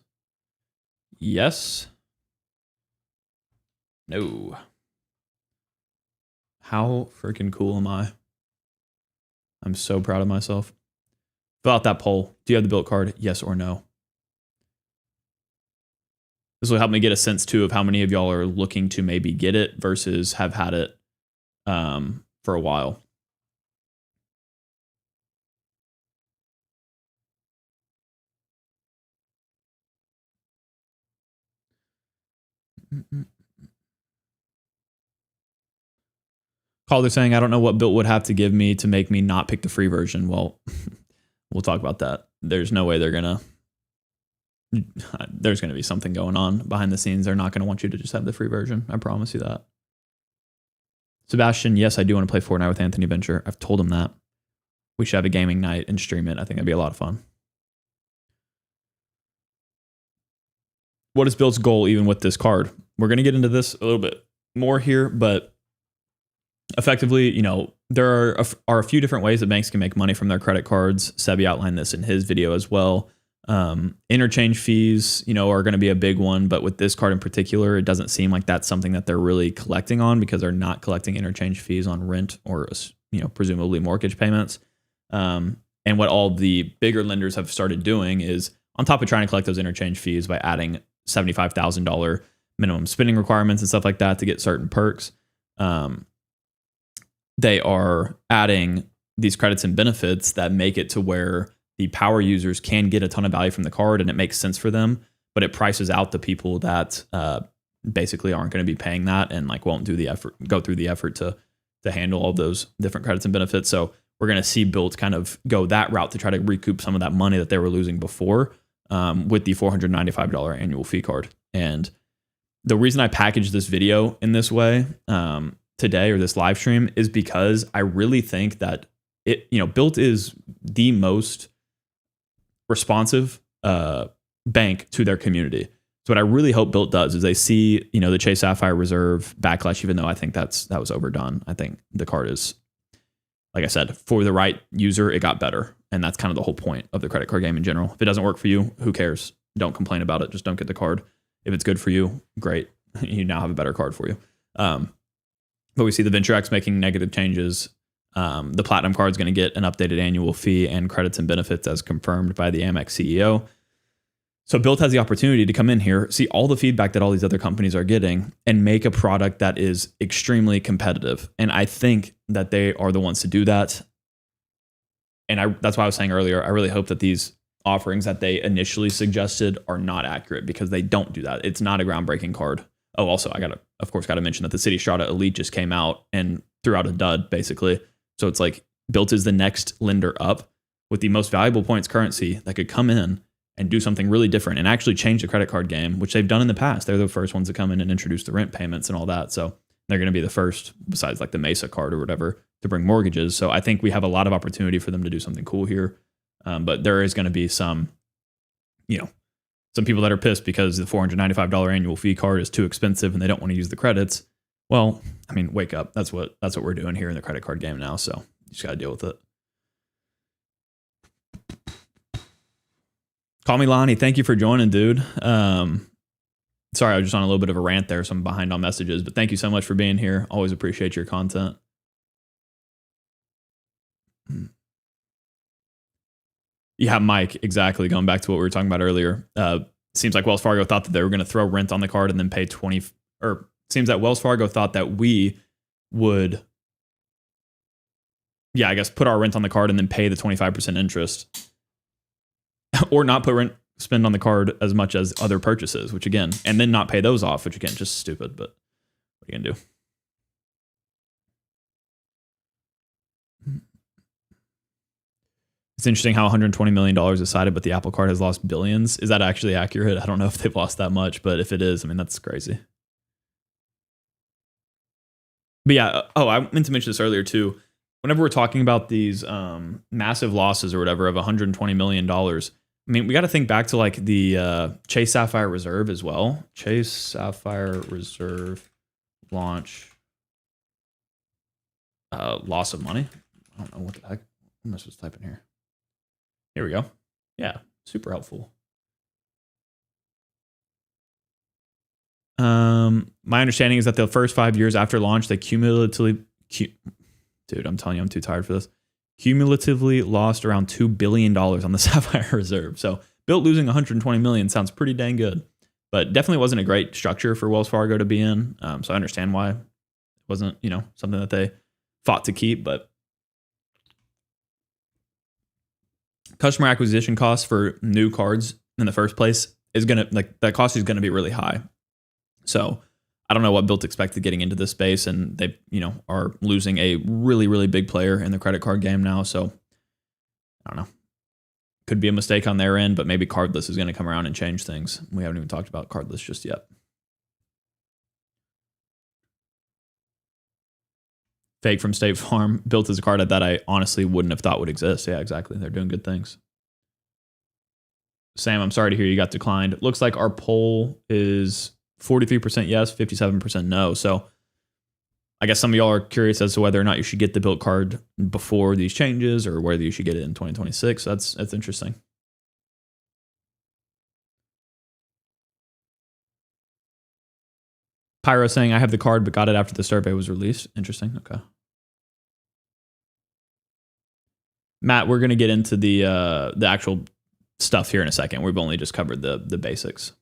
Yes. No. How freaking cool am I? I'm so proud of myself. Fill out that poll. Do you have the Bilt card? Yes or no? This will help me get a sense too of how many of y'all are looking to maybe get it versus have had it for a while. Calder saying, I don't know what Bilt would have to give me to make me not pick the free version. Well, we'll talk about that. There's no way there's going to be something going on behind the scenes. They're not going to want you to just have the free version. I promise you that. Sebastian, yes, I do want to play Fortnite with Anthony Venture. I've told him that. We should have a gaming night and stream it. I think that'd be a lot of fun. What is Bilt's goal even with this card? We're going to get into this a little bit more here, but effectively, there are a few different ways that banks can make money from their credit cards. Sebi outlined this in his video as well. Interchange fees, are going to be a big one, but with this card in particular, it doesn't seem like that's something that they're really collecting on, because they're not collecting interchange fees on rent or, presumably mortgage payments. And what all the bigger lenders have started doing is, on top of trying to collect those interchange fees by adding $75,000 minimum spending requirements and stuff like that to get certain perks. They are adding these credits and benefits that make it to where the power users can get a ton of value from the card and it makes sense for them, but it prices out the people that basically aren't going to be paying that and like won't go through the effort to handle all those different credits and benefits. So we're going to see Bilt kind of go that route to try to recoup some of that money that they were losing before with the $495 annual fee card. And the reason I packaged this video in this way today, or this live stream, is because I really think that Bilt is the most responsive bank to their community. So what I really hope Bilt does is they see, the Chase Sapphire Reserve backlash, even though I think that was overdone. I think the card is, like I said, for the right user, it got better. And that's kind of the whole point of the credit card game in general. If it doesn't work for you, who cares? Don't complain about it. Just don't get the card. If it's good for you, great. You now have a better card for you. But we see the Venture X making negative changes. The Platinum card is going to get an updated annual fee and credits and benefits as confirmed by the Amex CEO. So Bilt has the opportunity to come in here, see all the feedback that all these other companies are getting, and make a product that is extremely competitive. And I think that they are the ones to do that. And that's why I was saying earlier, I really hope that these offerings that they initially suggested are not accurate, because they don't do that. It's not a groundbreaking card. Oh, also, I got to mention that the Citi Strata Elite just came out and threw out a dud, basically. So it's like Bilt is the next lender up with the most valuable points currency that could come in and do something really different and actually change the credit card game, which they've done in the past. They're the first ones to come in and introduce the rent payments and all that. So they're going to be the first, besides like the Mesa card or whatever, to bring mortgages. So I think we have a lot of opportunity for them to do something cool here. But there is going to be some people that are pissed because the $495 annual fee card is too expensive and they don't want to use the credits. Well, I mean, wake up. That's what we're doing here in the credit card game now. So you just got to deal with it. Call me Lonnie. Thank you for joining, dude. Sorry, I was just on a little bit of a rant there, so I'm behind on messages, but thank you so much for being here. Always appreciate your content. Yeah, Mike, exactly. Going back to what we were talking about earlier. Seems like Wells Fargo thought that they were going to throw rent on the card and then pay seems that Wells Fargo thought that we would, put our rent on the card and then pay the 25% interest. Or not spend on the card as much as other purchases, which again, and then not pay those off, which again, just stupid, but what are you going to do? It's interesting how $120 million is cited, but the Apple Card has lost billions. Is that actually accurate? I don't know if they've lost that much, but if it is, I mean, that's crazy. But yeah, I meant to mention this earlier too. Whenever we're talking about these massive losses or whatever of $120 million, I mean, we got to think back to like the Chase Sapphire Reserve as well. Chase Sapphire Reserve launch loss of money. I don't know what the heck. What am I supposed to type in here? Here we go. Yeah, super helpful. My understanding is that the first 5 years after launch, they cumulatively, dude, I'm telling you, I'm too tired for this. Cumulatively lost around $2 billion on the Sapphire Reserve. So Bilt losing $120 million sounds pretty dang good, but definitely wasn't a great structure for Wells Fargo to be in. So I understand why it wasn't, something that they fought to keep, but customer acquisition costs for new cards in the first place is going to, that cost is going to be really high. So I don't know what Bilt expected getting into this space, and they, are losing a really, really big player in the credit card game now. So I don't know. Could be a mistake on their end, but maybe Cardless is going to come around and change things. We haven't even talked about Cardless just yet. Fake from State Farm. Bilt is a card that I honestly wouldn't have thought would exist. Yeah, exactly. They're doing good things. Sam, I'm sorry to hear you got declined. Looks like our poll is 43% yes, 57% no. So I guess some of y'all are curious as to whether or not you should get the Bilt card before these changes or whether you should get it in 2026. That's interesting. Pyro saying I have the card but got it after the survey was released. Interesting. Okay. Matt, we're going to get into the actual stuff here in a second. We've only just covered the basics.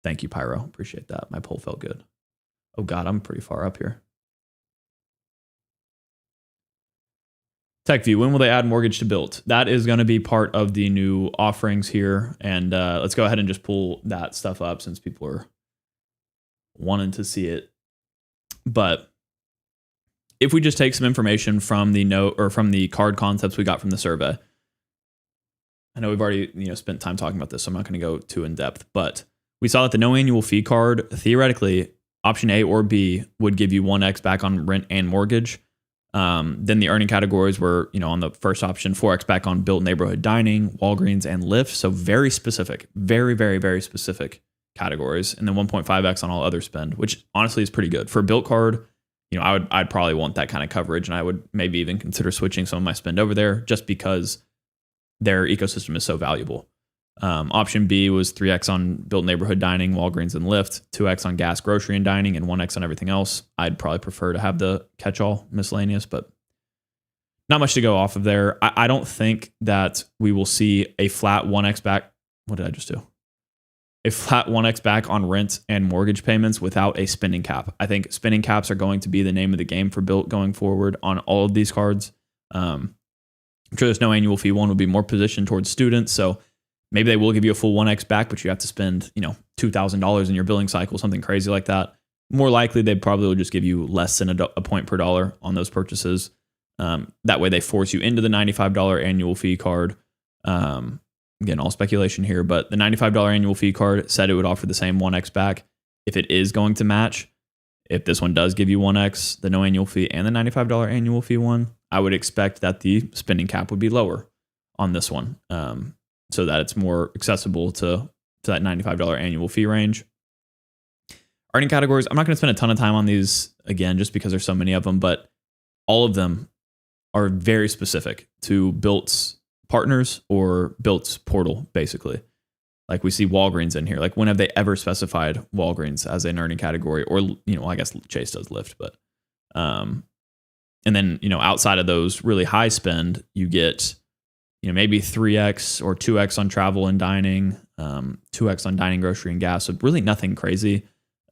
Thank you, Pyro. Appreciate that. My poll felt good. Oh God, I'm pretty far up here. TechView, when will they add mortgage to Bilt? That is going to be part of the new offerings here. And let's go ahead and just pull that stuff up since people are wanting to see it. But if we just take some information from the note or from the card concepts we got from the survey, I know we've already spent time talking about this, so I'm not going to go too in depth, but we saw that the no annual fee card, theoretically, option A or B would give you 1x back on rent and mortgage. Then the earning categories were, on the first option, 4x back on Bilt neighborhood dining, Walgreens, and Lyft. So very specific, very, very, very specific categories. And then 1.5x on all other spend, which honestly is pretty good. For a Bilt card, I'd probably want that kind of coverage, and I would maybe even consider switching some of my spend over there just because their ecosystem is so valuable. Option B was 3x on Bilt neighborhood dining, Walgreens, and Lyft, 2x on gas, grocery, and dining, and 1x on everything else. I'd probably prefer to have the catch-all miscellaneous, but not much to go off of there. I don't think that we will see a flat 1x back. What did I just do? A flat 1x back on rent and mortgage payments without a spending cap. I think spending caps are going to be the name of the game for Bilt going forward on all of these cards. I'm sure there's no annual fee one will be more positioned towards students, so maybe they will give you a full 1x back, but you have to spend, $2,000 in your billing cycle, something crazy like that. More likely, they probably will just give you less than a point per dollar on those purchases. That way, they force you into the $95 annual fee card. Again, all speculation here, but the $95 annual fee card said it would offer the same 1x back if it is going to match. If this one does give you 1x, the no annual fee and the $95 annual fee one, I would expect that the spending cap would be lower on this one. So that it's more accessible to that $95 annual fee range. Earning categories, I'm not going to spend a ton of time on these again, just because there's so many of them, but all of them are very specific to Bilt's partners or Bilt's portal, basically. Like we see Walgreens in here. Like when have they ever specified Walgreens as an earning category? Or, I guess Chase does Lyft, but, and then, outside of those really high spend, you get, maybe 3x or 2x on travel and dining, 2x on dining, grocery, and gas. So really nothing crazy.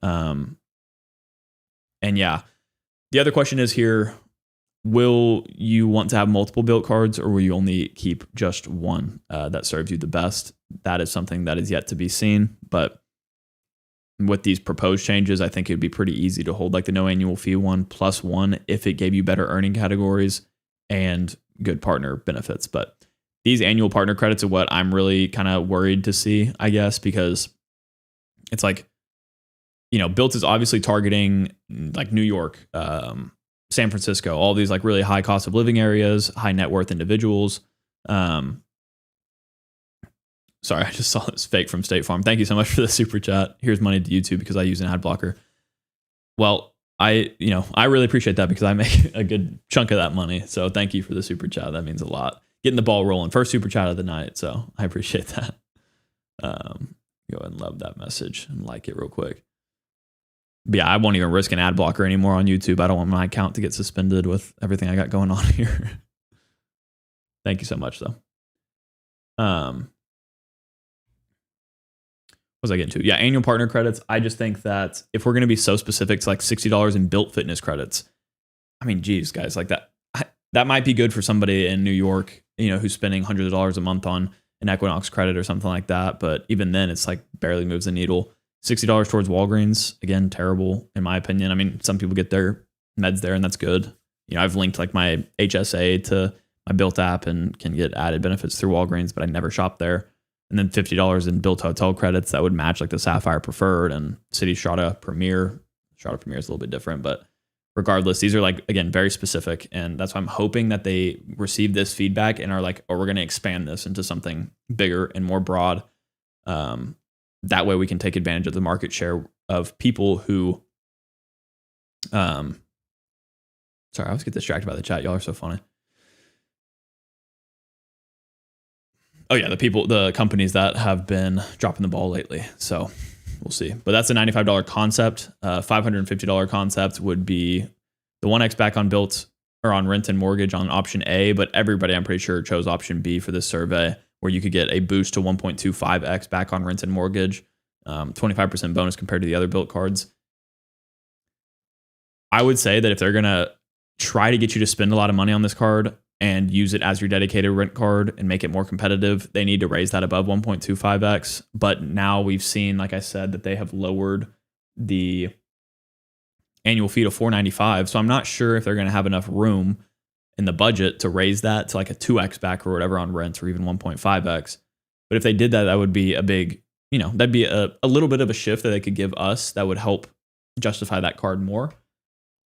And yeah, the other question is here, will you want to have multiple Bilt cards, or will you only keep just one that serves you the best? That is something that is yet to be seen. But with these proposed changes, I think it would be pretty easy to hold like the no annual fee one plus one if it gave you better earning categories and good partner benefits. But these annual partner credits are what I'm really kind of worried to see, I guess, because it's like, Bilt is obviously targeting like New York, San Francisco, all these like really high cost of living areas, high net worth individuals. Sorry, I just saw this fake from State Farm. Thank you so much for the super chat. Here's money to YouTube because I use an ad blocker. Well, I really appreciate that because I make a good chunk of that money. So thank you for the super chat. That means a lot. Getting the ball rolling. First super chat of the night. So I appreciate that. Go ahead and love that message and like it real quick. But yeah, I won't even risk an ad blocker anymore on YouTube. I don't want my account to get suspended with everything I got going on here. Thank you so much, though. What was I getting to? Yeah, annual partner credits. I just think that if we're going to be so specific to like $60 in Bilt fitness credits, I mean, geez, guys, like that might be good for somebody in New York, who's spending hundreds of dollars a month on an Equinox credit or something like that. But even then, it's like barely moves the needle. $60 towards Walgreens, again, terrible in my opinion. I mean, some people get their meds there and that's good. I've linked like my HSA to my Bilt app and can get added benefits through Walgreens, but I never shop there. And then $50 in Bilt hotel credits that would match like the Sapphire Preferred and Citi Strata Premier. Strata Premier is a little bit different, but regardless, these are like, again, very specific. And that's why I'm hoping that they receive this feedback and are like, oh, we're going to expand this into something bigger and more broad. That way we can take advantage of the market share of people who, sorry, I always get distracted by the chat. Y'all are so funny. Oh yeah, the companies that have been dropping the ball lately. So we'll see. But that's a $95 concept. $550 concept would be the 1x back on Bilt or on rent and mortgage on option A. But everybody, I'm pretty sure, chose option B for this survey, where you could get a boost to 1.25x back on rent and mortgage. 25% bonus compared to the other Bilt cards. I would say that if they're going to try to get you to spend a lot of money on this card and use it as your dedicated rent card and make it more competitive, they need to raise that above 1.25x. But now we've seen, like I said, that they have lowered the annual fee to $495. So I'm not sure if they're going to have enough room in the budget to raise that to like a 2x back or whatever on rents, or even 1.5x. But if they did that, that would be a big, that'd be a little bit of a shift that they could give us that would help justify that card more.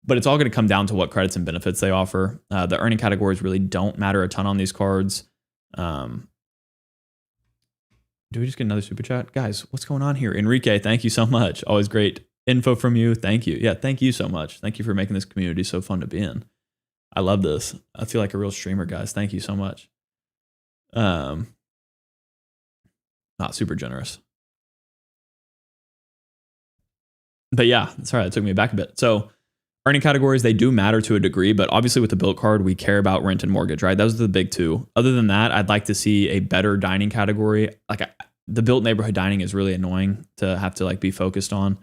But it's all going to come down to what credits and benefits they offer. The earning categories really don't matter a ton on these cards. Do we just get another super chat? Guys, what's going on here? Enrique, thank you so much. Always great info from you. Thank you. Yeah, thank you so much. Thank you for making this community so fun to be in. I love this. I feel like a real streamer, guys. Thank you so much. Not super generous. But yeah, sorry, that took me back a bit. So earning categories, they do matter to a degree, but obviously with the Bilt card, we care about rent and mortgage, right? Those are the big two. Other than that, I'd like to see a better dining category. Like the Bilt neighborhood dining is really annoying to have to like be focused on.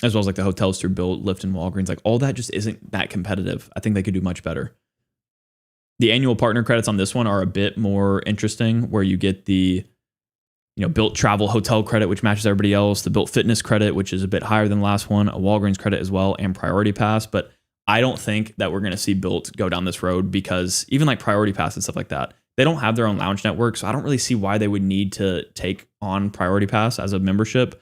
As well as like the hotels through Bilt, Lyft, and Walgreens, like all that just isn't that competitive. I think they could do much better. The annual partner credits on this one are a bit more interesting, where you get the Bilt travel hotel credit, which matches everybody else, the Bilt fitness credit, which is a bit higher than the last one, a Walgreens credit as well, and priority pass. But I don't think that we're going to see Bilt go down this road, because even like priority pass and stuff like that, they don't have their own lounge network. So I don't really see why they would need to take on priority pass as a membership.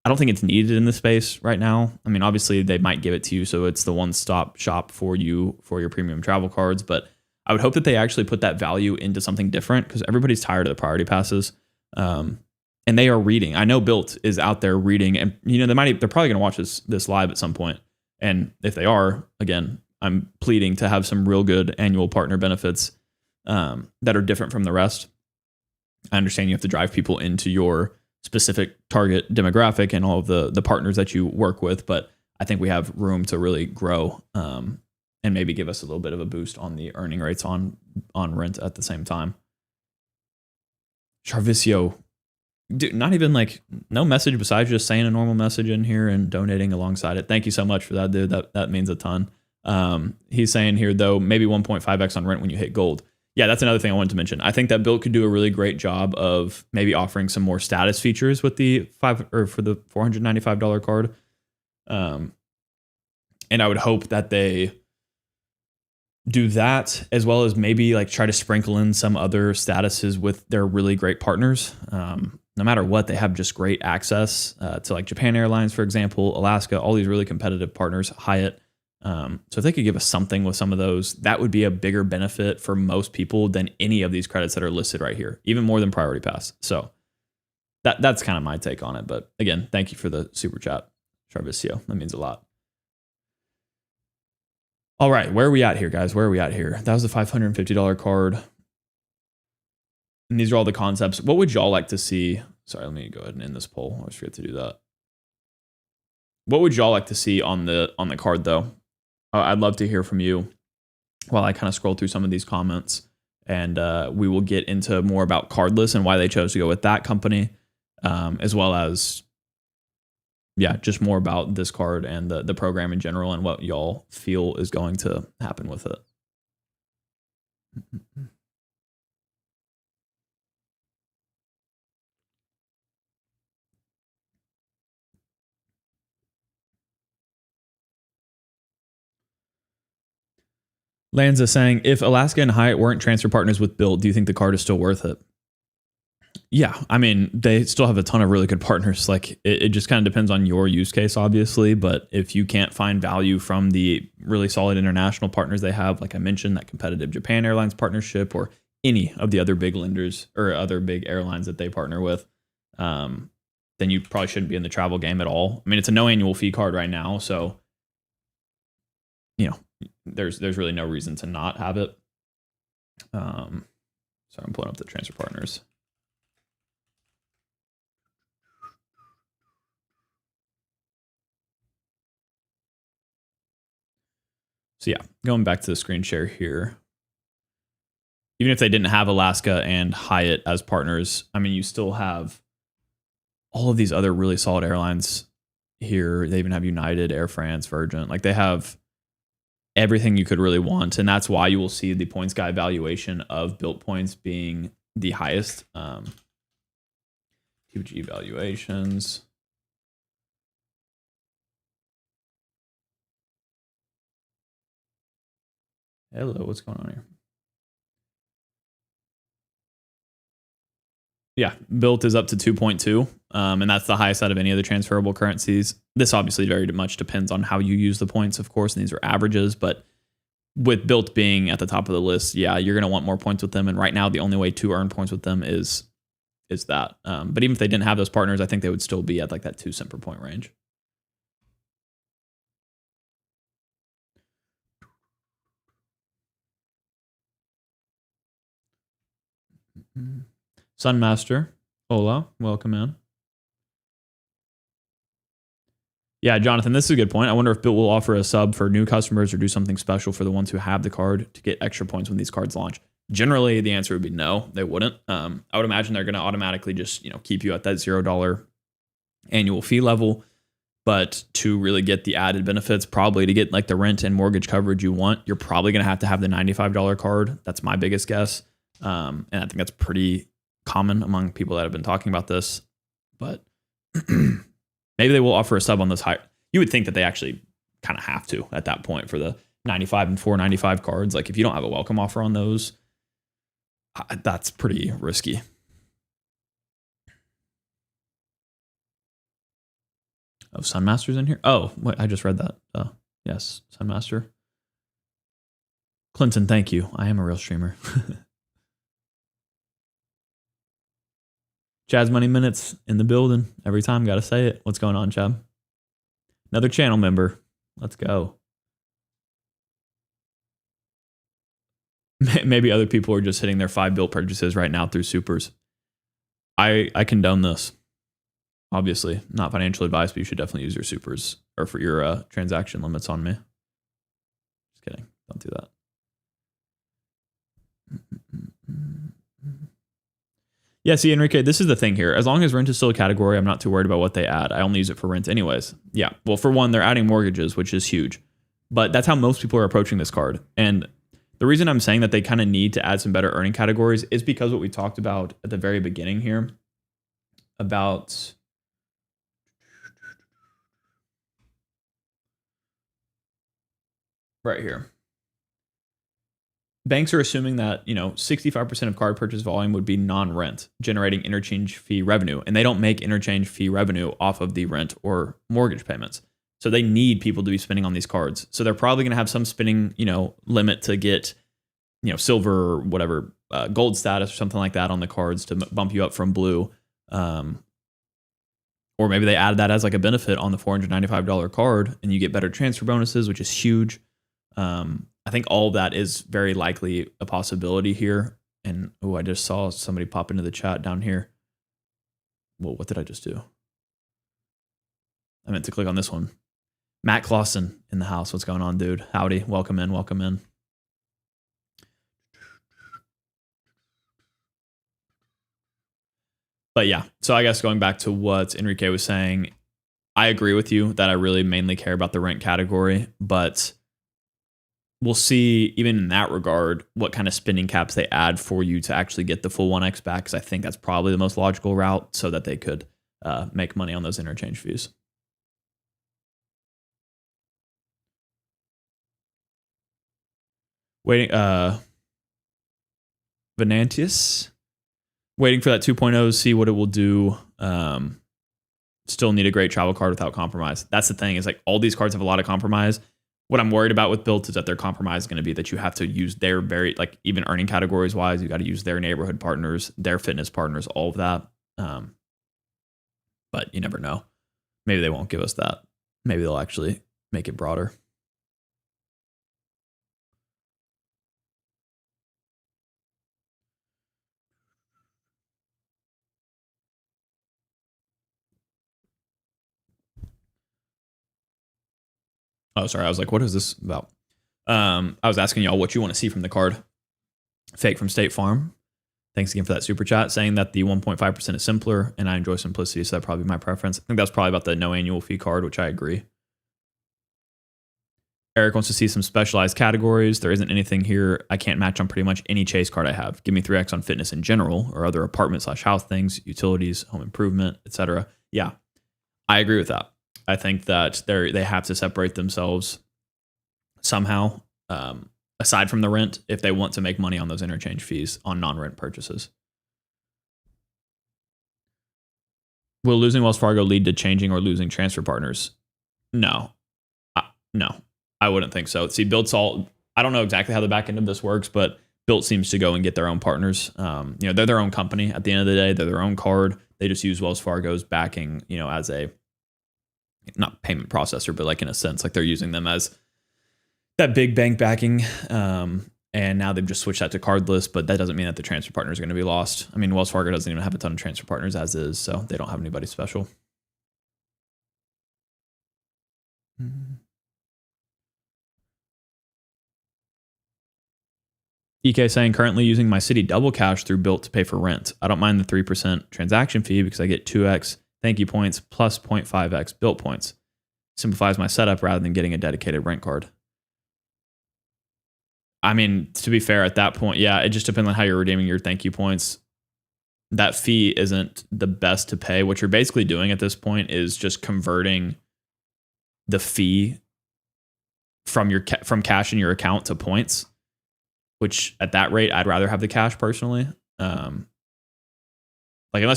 I don't think it's needed in this space right now. I mean, obviously they might give it to you, so it's the one-stop shop for you for your premium travel cards. But I would hope that they actually put that value into something different, because everybody's tired of the priority passes. And they are reading. I know Bilt is out there reading, and they're probably going to watch this live at some point. And if they are, again, I'm pleading to have some real good annual partner benefits that are different from the rest. I understand you have to drive people into your specific target demographic and all of the partners that you work with, but I think we have room to really grow and maybe give us a little bit of a boost on the earning rates on rent at the same time. Charvicio, dude, not even like no message besides just saying a normal message in here and donating alongside it. Thank you so much for that, dude. That means a ton. He's saying here though, maybe 1.5x on rent when you hit gold. Yeah, that's another thing I wanted to mention. I think that Bilt could do a really great job of maybe offering some more status features with the for the $495 card. And I would hope that they do that, as well as maybe like try to sprinkle in some other statuses with their really great partners. No matter what, they have just great access to like Japan Airlines, for example, Alaska, all these really competitive partners, Hyatt. So if they could give us something with some of those, that would be a bigger benefit for most people than any of these credits that are listed right here, even more than priority pass. So that's kind of my take on it. But again, thank you for the super chat, Charvicio. That means a lot. All right, where are we at here, guys? Where are we at here? That was the $550 card. And these are all the concepts. What would y'all like to see? Sorry, let me go ahead and end this poll. I always forget to do that. What would y'all like to see on the card, though? I'd love to hear from you while I kind of scroll through some of these comments, and we will get into more about Cardless and why they chose to go with that company, as well as, just more about this card and the program in general and what y'all feel is going to happen with it. Lanza saying, if Alaska and Hyatt weren't transfer partners with Bilt, do you think the card is still worth it? Yeah, I mean, they still have a ton of really good partners. Like it just kind of depends on your use case, obviously. But if you can't find value from the really solid international partners they have, like I mentioned, that competitive Japan Airlines partnership or any of the other big lenders or other big airlines that they partner with, then you probably shouldn't be in the travel game at all. I mean, it's a no annual fee card right now, so there's really no reason to not have it. So I'm pulling up the transfer partners. So yeah, going back to the screen share here. even if they didn't have Alaska and Hyatt as partners, I mean, you still have all of these other really solid airlines here. They even have United, Air France, Virgin. Like they have everything you could really want. And that's why you will see the points guy valuation of Bilt points being the highest. QG valuations. Hello, what's going on here? Yeah, Bilt is up to 2.2, and that's the highest out of any of the transferable currencies. This obviously very much depends on how you use the points, of course, and these are averages, but with Bilt being at the top of the list, yeah, you're going to want more points with them, and right now the only way to earn points with them is that. But even if they didn't have those partners, I think they would still be at like that 2 cent per point range. Sunmaster, hola, welcome in. Yeah, Jonathan, this is a good point. I wonder if Bilt will offer a sub for new customers or do something special for the ones who have the card to get extra points when these cards launch. Generally, the answer would be no, they wouldn't. I would imagine they're going to automatically just keep you at that $0 annual fee level. But to really get the added benefits, probably to get like the rent and mortgage coverage you want, you're probably going to have the $95 card. That's my biggest guess. And I think that's pretty common among people that have been talking about this. But maybe they will offer a sub on this high. You would think that they actually kind of have to at that point for the 95 and 495 cards. Like if you don't have a welcome offer on those, that's pretty risky. Oh, Sunmaster's in here? Oh, wait, I just read that. Yes, Sunmaster. Clinton, thank you. I am a real streamer. Chad's Money Minutes in the building. Every time, gotta say it. What's going on, Chad? Another channel member. Let's go. Maybe other people are just hitting their 5 Bilt purchases right now through supers. I condone this. Obviously, not financial advice, but you should definitely use your supers or for your transaction limits on me. Just kidding. Don't do that. Yeah, see, Enrique, this is the thing here. As long as rent is still a category, I'm not too worried about what they add. I only use it for rent anyways. Yeah, well, for one, they're adding mortgages, which is huge. But that's how most people are approaching this card. And the reason I'm saying that they kind of need to add some better earning categories is because what we talked about at the very beginning here about right here. Banks are assuming that 65% of card purchase volume would be non-rent, generating interchange fee revenue, and they don't make interchange fee revenue off of the rent or mortgage payments. So they need people to be spending on these cards. So they're probably going to have some spending limit to get silver or whatever gold status or something like that on the cards to bump you up from blue. Or maybe they add that as like a benefit on the $495 card, and you get better transfer bonuses, which is huge. I think all of that is very likely a possibility here. And I just saw somebody pop into the chat down here. Well, what did I just do? I meant to click on this one. Matt Clausen in the house. What's going on, dude? Howdy. Welcome in. Welcome in. But yeah, so I guess going back to what Enrique was saying, I agree with you that I really mainly care about the rent category, but we'll see, even in that regard, what kind of spending caps they add for you to actually get the full 1x back, because I think that's probably the most logical route so that they could make money on those interchange fees. Waiting, Venantius, waiting for that 2.0, see what it will do. Still need a great travel card without compromise. That's the thing, is like all these cards have a lot of compromise. What I'm worried about with Bilt is that their compromise is going to be that you have to use their very, like, even earning categories wise, you got to use their neighborhood partners, their fitness partners, all of that. But you never know. Maybe they won't give us that. Maybe they'll actually make it broader. Oh, sorry. I was like, what is this about? I was asking y'all what you want to see from the card. Fake from State Farm. Thanks again for that super chat, saying that the 1.5% is simpler and I enjoy simplicity, so that'd probably be my preference. I think that's probably about the no annual fee card, which I agree. Eric wants to see some specialized categories. There isn't anything here I can't match on pretty much any Chase card I have. Give me 3x on fitness in general or other apartment/house things, utilities, home improvement, etc. Yeah, I agree with that. I think that they have to separate themselves somehow, aside from the rent, if they want to make money on those interchange fees on non-rent purchases. Will losing Wells Fargo lead to changing or losing transfer partners? No. No, I wouldn't think so. See, I don't know exactly how the back end of this works, but Bilt seems to go and get their own partners. They're their own company at the end of the day. They're their own card. They just use Wells Fargo's backing, as a, not payment processor, but like in a sense, like they're using them as that big bank backing. And now they've just switched that to Cardless, but that doesn't mean that the transfer partners are going to be lost. I mean, Wells Fargo doesn't even have a ton of transfer partners as is, so they don't have anybody special. EK saying, currently using my Citi double cash through Bilt to pay for rent. I don't mind the 3% transaction fee because I get 2x thank you points plus 0.5x Bilt points. Simplifies my setup rather than getting a dedicated rent card. I mean, to be fair, at that point, yeah, it just depends on how you're redeeming your thank you points. That fee isn't the best to pay. What you're basically doing at this point is just converting the fee from cash in your account to points, which at that rate, I'd rather have the cash personally. Unless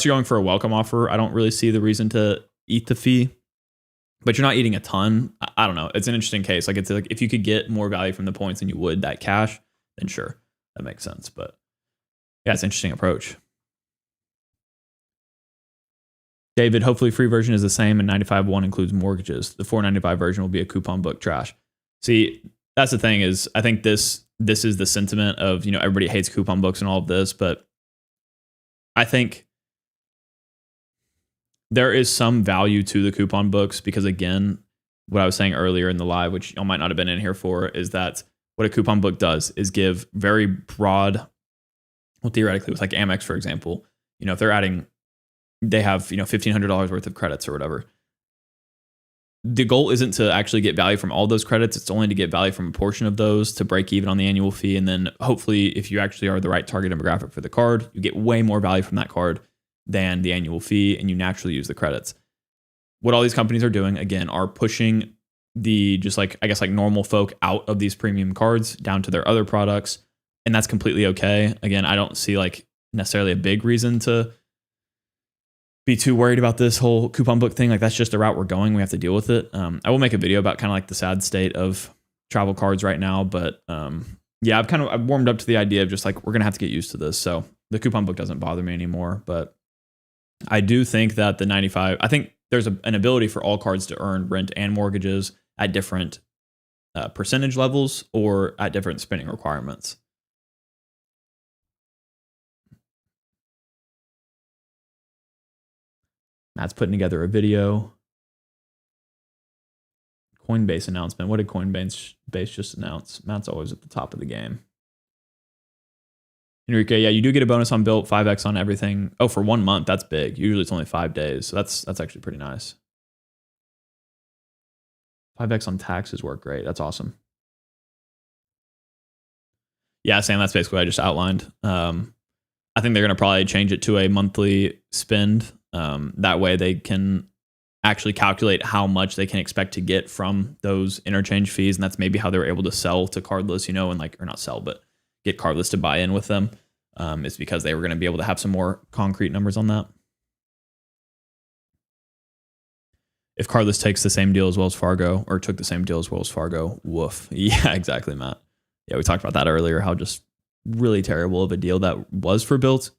you're going for a welcome offer, I don't really see the reason to eat the fee. But you're not eating a ton. I don't know. It's an interesting case. It's like if you could get more value from the points than you would that cash, then sure, that makes sense. But yeah, it's an interesting approach. David, hopefully free version is the same and 95.1 includes mortgages. The 495 version will be a coupon book trash. See, that's the thing is I think this is the sentiment of, everybody hates coupon books and all of this, but I think there is some value to the coupon books because, again, what I was saying earlier in the live, which y'all might not have been in here for, is that what a coupon book does is give very broad, well, theoretically, with like Amex, for example, if they're adding, they have, $1,500 worth of credits or whatever. The goal isn't to actually get value from all those credits. It's only to get value from a portion of those to break even on the annual fee. And then hopefully, if you actually are the right target demographic for the card, you get way more value from that card than the annual fee, and you naturally use the credits. What all these companies are doing, again, are pushing the normal folk out of these premium cards down to their other products, and that's completely okay. Again, I don't see necessarily a big reason to be too worried about this whole coupon book thing. That's just the route we're going. We have to deal with it. I will make a video about kind of the sad state of travel cards right now, but yeah, I've warmed up to the idea of just we're gonna have to get used to this. So the coupon book doesn't bother me anymore, but I do think that the 95, I think there's an ability for all cards to earn rent and mortgages at different percentage levels or at different spending requirements. Matt's putting together a video. Coinbase announcement. What did Coinbase just announce? Matt's always at the top of the game. Enrique, yeah, you do get a bonus on Bilt, 5x on everything. Oh, for 1 month, that's big. Usually it's only 5 days. So that's actually pretty nice. 5x on taxes work great. That's awesome. Yeah, Sam, that's basically what I just outlined. I think they're going to probably change it to a monthly spend. That way they can actually calculate how much they can expect to get from those interchange fees. And that's maybe how they were able to sell to Cardless, or not sell, but get Cardless to buy in with them. It's because they were going to be able to have some more concrete numbers on that. If Cardless takes the same deal as Wells Fargo, or took the same deal as Wells Fargo, woof. Yeah, exactly, Matt. Yeah, we talked about that earlier, how just really terrible of a deal that was for Bilt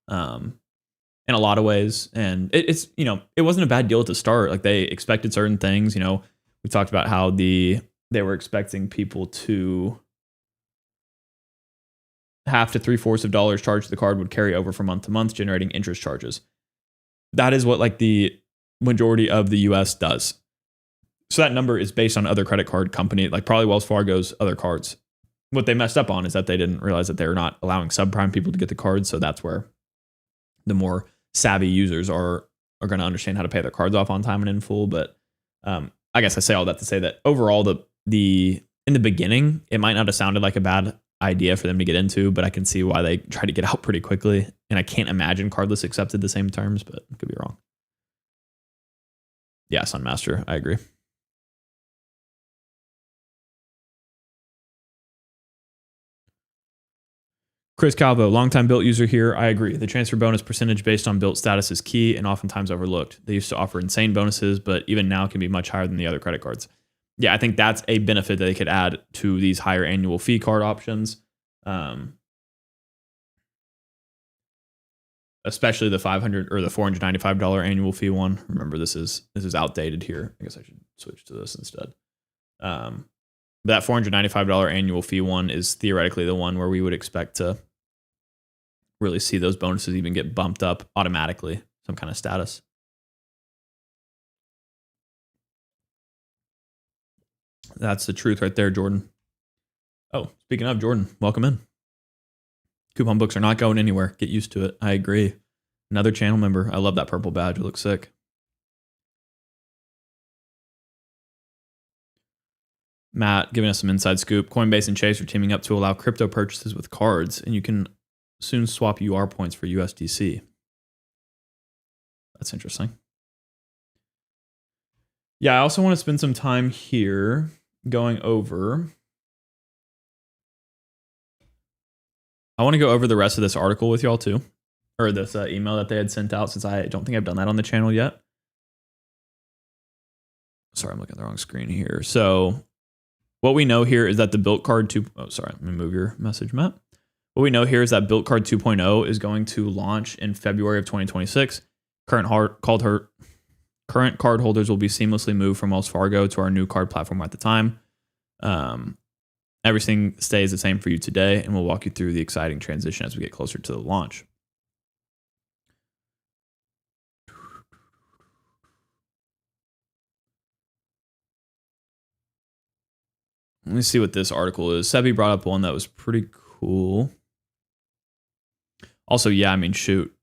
in a lot of ways. And it's it wasn't a bad deal at the start. They expected certain things. We talked about how they were expecting people to half to 3/4 of dollars charged to the card would carry over from month to month, generating interest charges. That is what the majority of the US does. So that number is based on other credit card company, probably Wells Fargo's other cards. what they messed up on is that they didn't realize that they're not allowing subprime people to get the cards. So that's where the more savvy users are going to understand how to pay their cards off on time and in full. But I guess I say all that to say that overall, the in the beginning, it might not have sounded like a bad idea for them to get into, but I can see why they tried to get out pretty quickly. And I can't imagine Cardless accepted the same terms, but I could be wrong. Yeah, Sunmaster, I agree. Chris Calvo, longtime Bilt user here. I agree. The transfer bonus percentage based on Bilt status is key and oftentimes overlooked. They used to offer insane bonuses, but even now can be much higher than the other credit cards. Yeah, I think that's a benefit that they could add to these higher annual fee card options. Especially the $500 or the $495 annual fee one. Remember, this is outdated here. I guess I should switch to this instead. That $495 annual fee one is theoretically the one where we would expect to really see those bonuses even get bumped up automatically, some kind of status. That's the truth right there, Jordan. Oh, speaking of Jordan, welcome in. Coupon books are not going anywhere. Get used to it. I agree. Another channel member. I love that purple badge. It looks sick. Matt giving us some inside scoop. Coinbase and Chase are teaming up to allow crypto purchases with cards, and you can soon swap UR points for USDC. That's interesting. Yeah, I also want to spend some time here going over. I want to go over the rest of this article with y'all too, or this email that they had sent out, since I don't think I've done that on the channel yet. Sorry, I'm looking at the wrong screen here. So what we know here is that the Bilt Card 2... Oh, sorry. Let me move your message, Matt. What we know here is that Bilt Card 2.0 is going to launch in February of 2026. Current card holders will be seamlessly moved from Wells Fargo to our new card platform at the time. Everything stays the same for you today, and we'll walk you through the exciting transition as we get closer to the launch. Let me see what this article is. Sebi brought up one that was pretty cool. Also, yeah, I mean, shoot.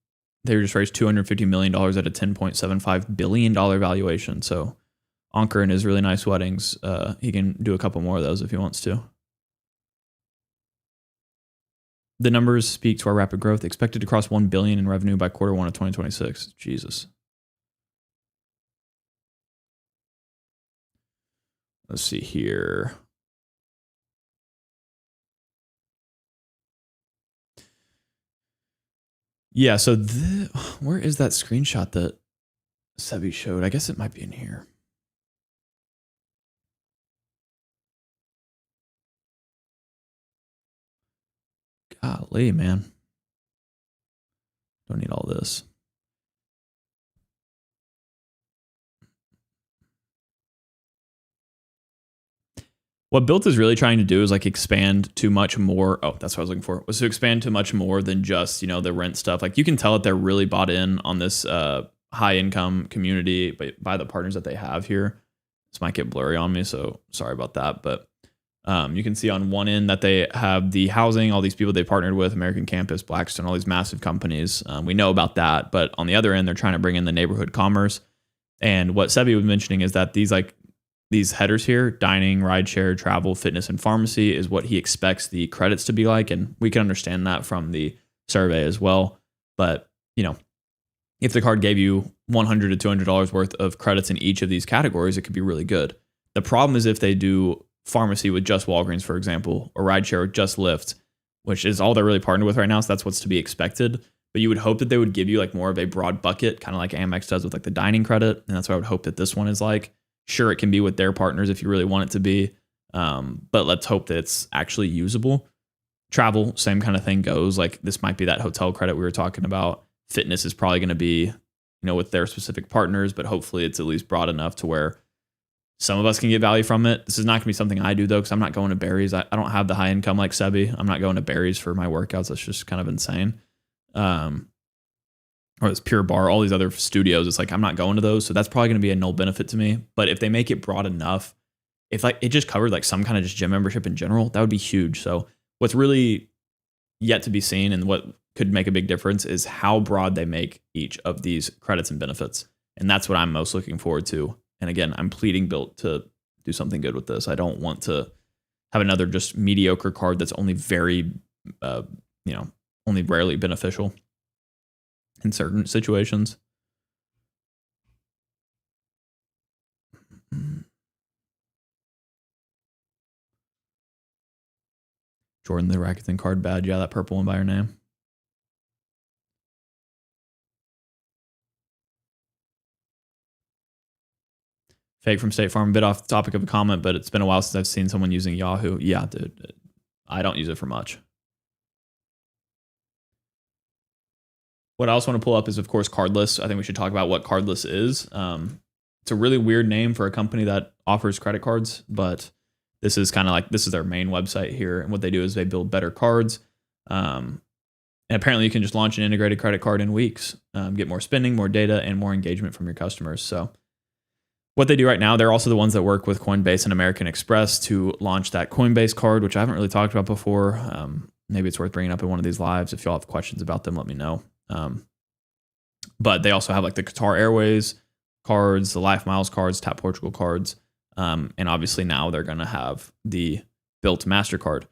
They just raised $250 million at a $10.75 billion valuation. So Ankur and his really nice weddings, he can do a couple more of those if he wants to. The numbers speak to our rapid growth, expected to cross $1 billion in revenue by Q1 of 2026. Jesus. Let's see here. Yeah, so where is that screenshot that Sebi showed? I guess it might be in here. Golly, man. Don't need all this. What Bilt is really trying to do is like expand to much more. Oh, that's what I was looking for. Was to expand to much more than just, you know, the rent stuff. Like you can tell that they're really bought in on this high income community by the partners that they have here. This might get blurry on me, so sorry about that. But you can see on one end that they have the housing, all these people they partnered with, American Campus, Blackstone, all these massive companies. We know about that. But on the other end, they're trying to bring in the neighborhood commerce. And what Sebi was mentioning is that these headers here, dining, rideshare, travel, fitness, and pharmacy, is what he expects the credits to be like. And we can understand that from the survey as well. But, you know, if the card gave you $100 to $200 worth of credits in each of these categories, it could be really good. The problem is if they do pharmacy with just Walgreens, for example, or rideshare with just Lyft, which is all they're really partnered with right now. So that's what's to be expected. But you would hope that they would give you like more of a broad bucket, kind of like Amex does with like the dining credit. And that's what I would hope that this one is like. Sure, it can be with their partners if you really want it to be, but let's hope that it's actually usable. Travel, same kind of thing goes. Like this might be that hotel credit we were talking about. Fitness is probably going to be, you know, with their specific partners, but hopefully it's at least broad enough to where some of us can get value from it. This is not going to be something I do though, because I'm not going to Barry's. I don't have the high income like Sebi. I'm not going to Barry's for my workouts. That's just kind of insane. Or this Pure Bar, all these other studios, it's like I'm not going to those. So that's probably going to be a null benefit to me. But if they make it broad enough, if like it just covered like some kind of just gym membership in general, that would be huge. So what's really yet to be seen and what could make a big difference is how broad they make each of these credits and benefits. And that's what I'm most looking forward to. And again, I'm pleading Bilt to do something good with this. I don't want to have another just mediocre card that's only very, only rarely beneficial in certain situations. Jordan, the Rakuten card badge. Yeah, that purple one by your name. Fake from State Farm, a bit off the topic of a comment, but it's been a while since I've seen someone using Yahoo. Yeah, dude, I don't use it for much. What I also want to pull up is, of course, Cardless. I think we should talk about what Cardless is. It's a really weird name for a company that offers credit cards, but this is kind of like, this is their main website here. And what they do is they build better cards. And apparently you can just launch an integrated credit card in weeks, get more spending, more data, and more engagement from your customers. So what they do right now, they're also the ones that work with Coinbase and American Express to launch that Coinbase card, which I haven't really talked about before. Maybe it's worth bringing up in one of these lives. If y'all have questions about them, let me know. But they also have like the Qatar Airways cards, the Life Miles cards, Tap Portugal cards. And obviously now they're going to have the Bilt Mastercard.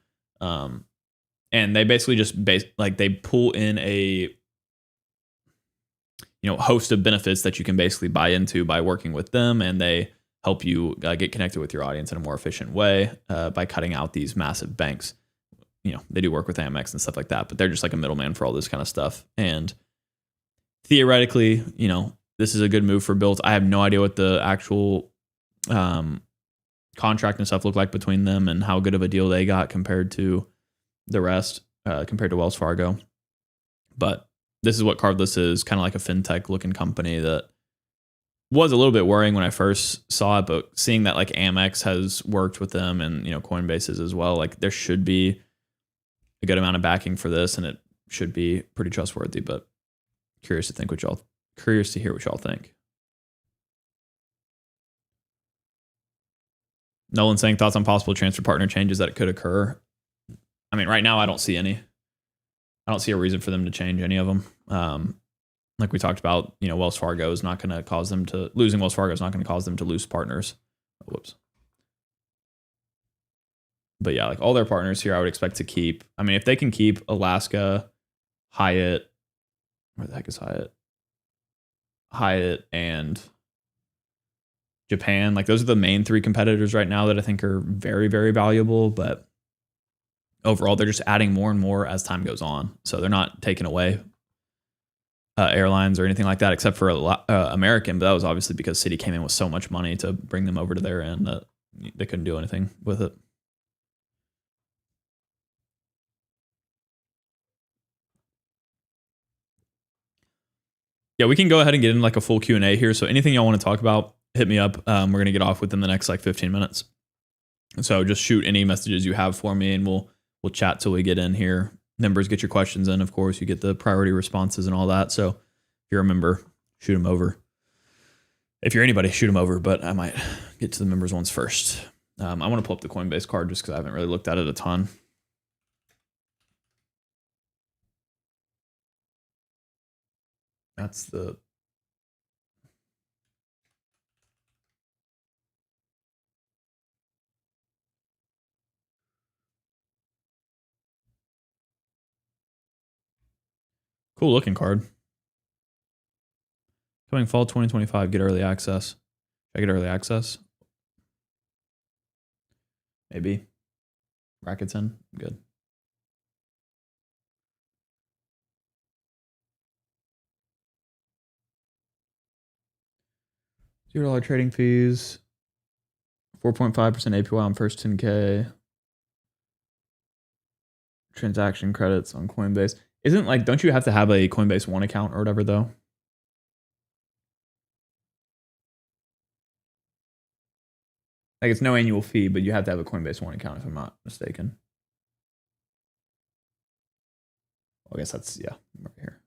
And they basically just they pull in a host of benefits that you can basically buy into by working with them, and they help you get connected with your audience in a more efficient way by cutting out these massive banks. They do work with Amex and stuff like that, but they're just like a middleman for all this kind of stuff. And theoretically, this is a good move for Bilt. I have no idea what the actual contract and stuff look like between them and how good of a deal they got compared to the rest, compared to Wells Fargo. But this is what Cardless is, kind of like a fintech looking company that was a little bit worrying when I first saw it, but seeing that like Amex has worked with them and, Coinbase is as well, like there should be a good amount of backing for this and it should be pretty trustworthy, but curious to hear what y'all think. Nolan saying thoughts on possible transfer partner changes that could occur. I mean, right now I don't see any. I don't see a reason for them to change any of them. Like we talked about, Wells Fargo is not going to cause them to losing Wells Fargo is not going to cause them to lose partners. Whoops. But yeah, like all their partners here, I would expect to keep. I mean, if they can keep Alaska, Hyatt, where the heck is Hyatt? Hyatt and Japan, like those are the main three competitors right now that I think are very, very valuable. But overall, they're just adding more and more as time goes on. So they're not taking away airlines or anything like that, except for American. But that was obviously because Citi came in with so much money to bring them over to their end that they couldn't do anything with it. Yeah, we can go ahead and get in like a full Q&A here. So anything y'all want to talk about, hit me up. We're going to get off within the next like 15 minutes. So just shoot any messages you have for me and we'll chat till we get in here. Members, get your questions in. Of course, you get the priority responses and all that. So if you're a member, shoot them over. If you're anybody, shoot them over, but I might get to the members ones first. I want to pull up the Coinbase card just because I haven't really looked at it a ton. That's the... cool looking card. Coming fall 2025, get early access. Should I get early access? Maybe. Rakuten, good. $0 trading fees. 4.5% APY on first 10K. Transaction credits on Coinbase. Isn't like, don't you have to have a Coinbase One account or whatever though? Like it's no annual fee, but you have to have a Coinbase One account if I'm not mistaken. Well, I guess that's, yeah, right here.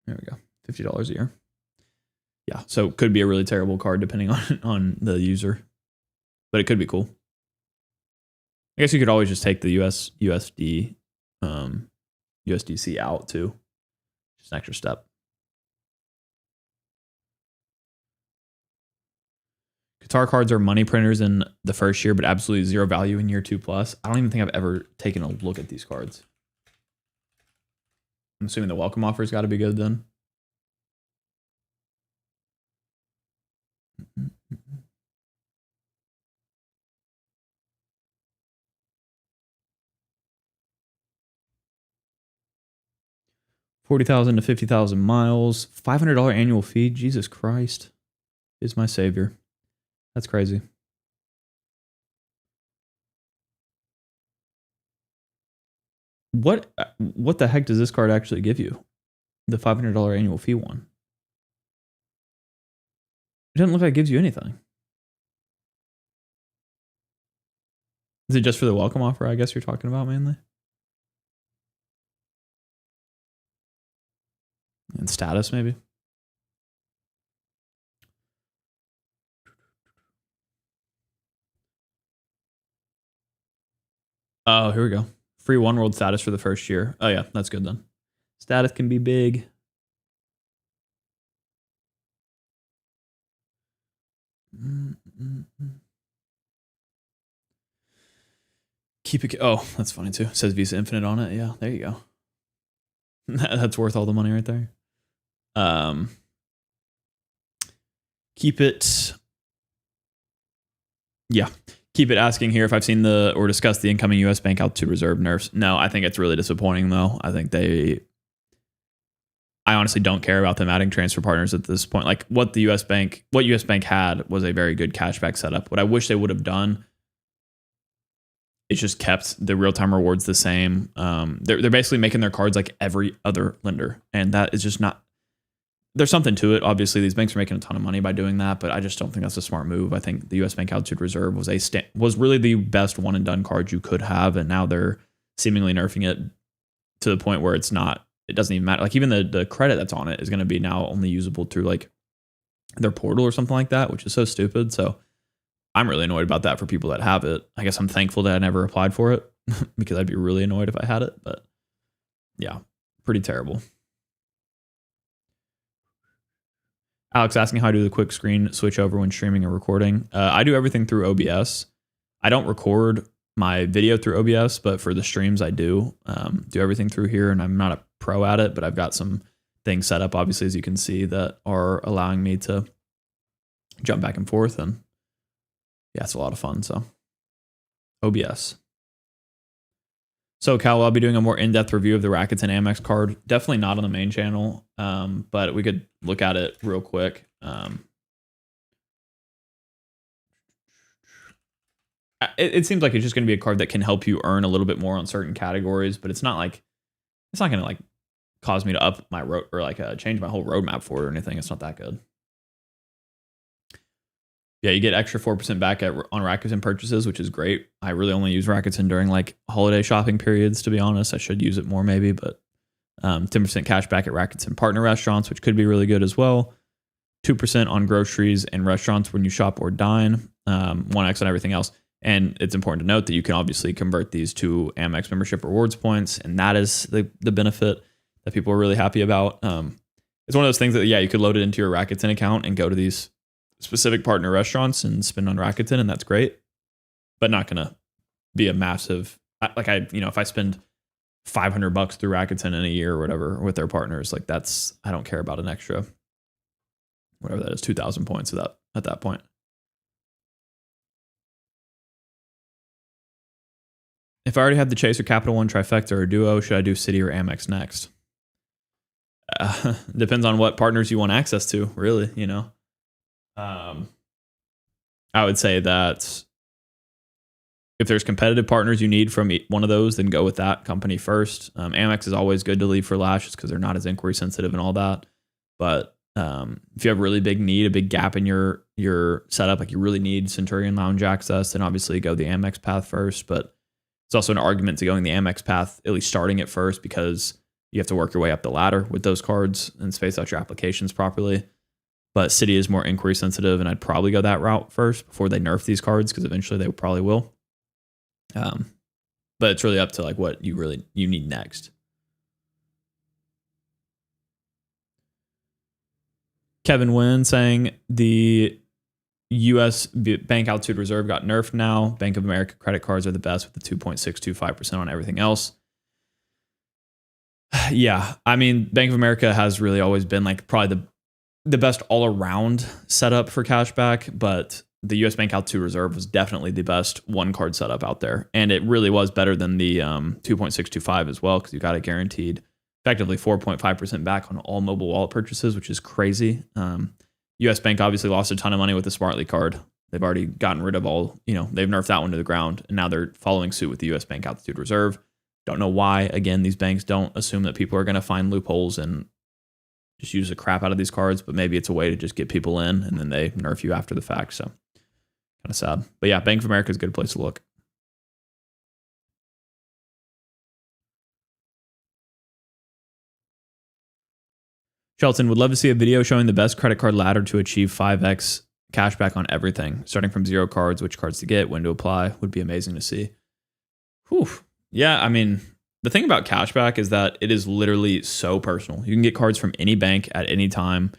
There we go. $50 a year. Yeah, so it could be a really terrible card depending on the user, but it could be cool. I guess you could always just take the USD USDC out too. Just an extra step. Qatar cards are money printers in the first year, but absolutely zero value in year 2+. I don't even think I've ever taken a look at these cards. I'm assuming the welcome offer's got to be good then. $40,000 to 50,000 miles, $500 annual fee. Jesus Christ is my savior. That's crazy. What the heck does this card actually give you? The $500 annual fee one. It doesn't look like it gives you anything. Is it just for the welcome offer, I guess you're talking about mainly? And status, maybe? Oh, here we go. Free one world status for the first year. Oh, yeah, that's good then. Status can be big. Keep it. Oh, that's funny too. It says Visa Infinite on it. Yeah, there you go. That's worth all the money right there. Keep it. Yeah. Keep it asking here if I've seen or discussed the incoming U.S. bank altitude reserve nerfs. No, I think it's really disappointing though. I think I honestly don't care about them adding transfer partners at this point. Like what U.S. bank had was a very good cashback setup. What I wish they would have done is just kept the real-time rewards the same. They're basically making their cards like every other lender, and that is just not. There's something to it. Obviously, these banks are making a ton of money by doing that, but I just don't think that's a smart move. I think the U.S. Bank Altitude Reserve was really the best one and done card you could have, and now they're seemingly nerfing it to the point where it's not. It doesn't even matter. Like even the credit that's on it is going to be now only usable through like their portal or something like that, which is so stupid. So I'm really annoyed about that for people that have it. I guess I'm thankful that I never applied for it because I'd be really annoyed if I had it. But yeah, pretty terrible. Alex asking how I do the quick screen switch over when streaming or recording. I do everything through OBS. I don't record my video through OBS, but for the streams I do everything through here, and I'm not a pro at it, but I've got some things set up, obviously, as you can see, that are allowing me to jump back and forth, and yeah, it's a lot of fun. So OBS. So Cal, I'll be doing a more in-depth review of the Rakuten Amex card. Definitely not on the main channel, but we could look at it real quick. It seems like it's just going to be a card that can help you earn a little bit more on certain categories, but it's not going to like cause me to up my road or like change my whole roadmap for it or anything. It's not that good. Yeah, you get extra 4% back on Rakuten purchases, which is great. I really only use Rakuten during like holiday shopping periods, to be honest. I should use it more maybe, but 10% cash back at Rakuten partner restaurants, which could be really good as well. 2% on groceries and restaurants when you shop or dine. 1x on everything else. And it's important to note that you can obviously convert these to Amex membership rewards points, and that is the benefit that people are really happy about. It's one of those things that, yeah, you could load it into your Rakuten account and go to these specific partner restaurants and spend on Rakuten, and that's great, but not gonna be a massive if I spend $500 through Rakuten in a year or whatever with their partners, like I don't care about an extra whatever that is, 2,000 points at that point. If I already have the Chase or Capital One trifecta or duo, should I do Citi or Amex next? Depends on what partners you want access to, really, you know. I would say that if there's competitive partners you need from one of those, then go with that company first. Amex is always good to leave for last because they're not as inquiry sensitive and all that. But if you have a really big need, a big gap in your setup, like you really need Centurion Lounge access, then obviously go the Amex path first. But it's also an argument to going the Amex path, at least starting it first, because you have to work your way up the ladder with those cards and space out your applications properly. but Citi is more inquiry sensitive, and I'd probably go that route first before they nerf these cards, because eventually they probably will. But it's really up to like what you need next. Kevin Wynn saying the U.S. Bank Altitude Reserve got nerfed now. Bank of America credit cards are the best with the 2.625% on everything else. Yeah, I mean, Bank of America has really always been like probably the best all around setup for cashback, but the U.S. Bank Altitude Reserve was definitely the best one card setup out there, and it really was better than the 2.625 as well, because you got it guaranteed effectively 4.5% back on all mobile wallet purchases, which is crazy. U.S. Bank obviously lost a ton of money with the Smartly card. They've already gotten rid of all, they've nerfed that one to the ground, and now they're following suit with the U.S. Bank Altitude Reserve. Don't know why. Again, these banks don't assume that people are going to find loopholes and just use the crap out of these cards, but maybe it's a way to just get people in, and then they nerf you after the fact. So kind of sad. But yeah, Bank of America is a good place to look. Shelton would love to see a video showing the best credit card ladder to achieve 5x cashback on everything, starting from 0 cards, which cards to get, when to apply. Would be amazing to see. Whew. Yeah, I mean, the thing about cashback is that it is literally so personal. You can get cards from any bank at any time,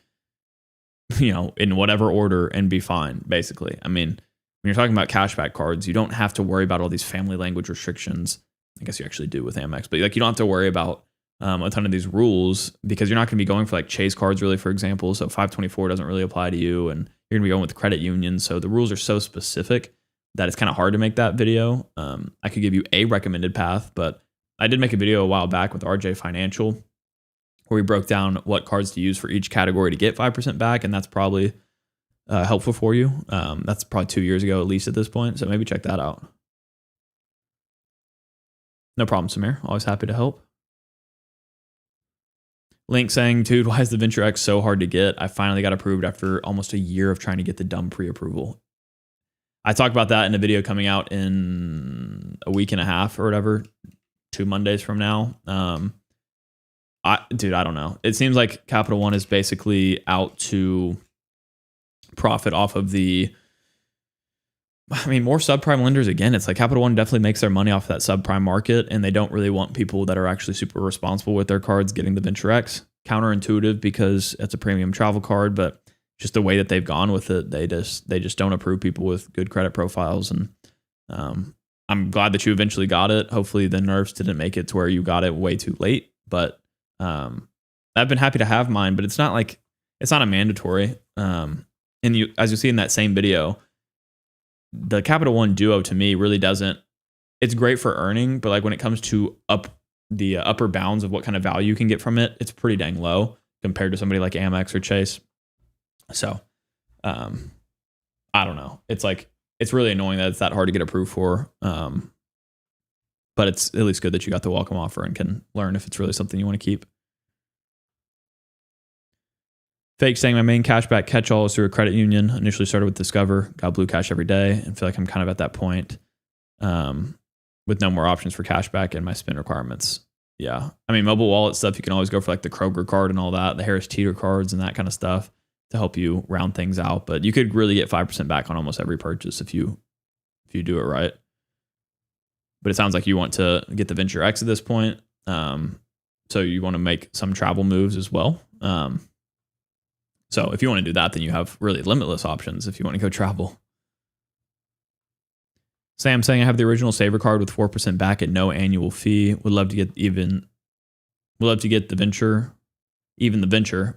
in whatever order, and be fine, basically. I mean, when you're talking about cashback cards, you don't have to worry about all these family language restrictions. I guess you actually do with Amex, but you don't have to worry about a ton of these rules, because you're not going to be going for like Chase cards really, for example. So 524 doesn't really apply to you, and you're going to be going with the credit union. So the rules are so specific that it's kind of hard to make that video. I could give you a recommended path, but I did make a video a while back with RJ Financial where we broke down what cards to use for each category to get 5% back. And that's probably helpful for you. That's probably 2 years ago, at least at this point. So maybe check that out. No problem, Samir. Always happy to help. Link saying, dude, why is the Venture X so hard to get? I finally got approved after almost a year of trying to get the dumb pre-approval. I talked about that in a video coming out in a week and a half or whatever, 2 Mondays from now. I don't know. It seems like Capital One is basically out to profit off of more subprime lenders. Again, it's like Capital One definitely makes their money off that subprime market, and they don't really want people that are actually super responsible with their cards getting the Venture X. Counterintuitive, because it's a premium travel card, but just the way that they've gone with it, they just don't approve people with good credit profiles. And I'm glad that you eventually got it. Hopefully the nerfs didn't make it to where you got it way too late, but I've been happy to have mine, but it's not a mandatory. And as you see in that same video, the Capital One Duo to me really doesn't, it's great for earning, but like when it comes to the upper bounds of what kind of value you can get from it, it's pretty dang low compared to somebody like Amex or Chase. So, I don't know. It's really annoying that it's that hard to get approved for. But it's at least good that you got the welcome offer and can learn if it's really something you want to keep. Fake saying my main cashback catch-all is through a credit union. Initially started with Discover, got Blue Cash every day, and feel like I'm kind of at that point with no more options for cashback and my spend requirements. Yeah. I mean, mobile wallet stuff, you can always go for like the Kroger card and all that, the Harris Teeter cards and that kind of stuff to help you round things out. But you could really get 5% back on almost every purchase if you do it right. But it sounds like you want to get the Venture X at this point. So you want to make some travel moves as well. So if you want to do that, then you have really limitless options if you want to go travel. Sam saying I have the original Saver card with 4% back at no annual fee. Would love to get the Venture,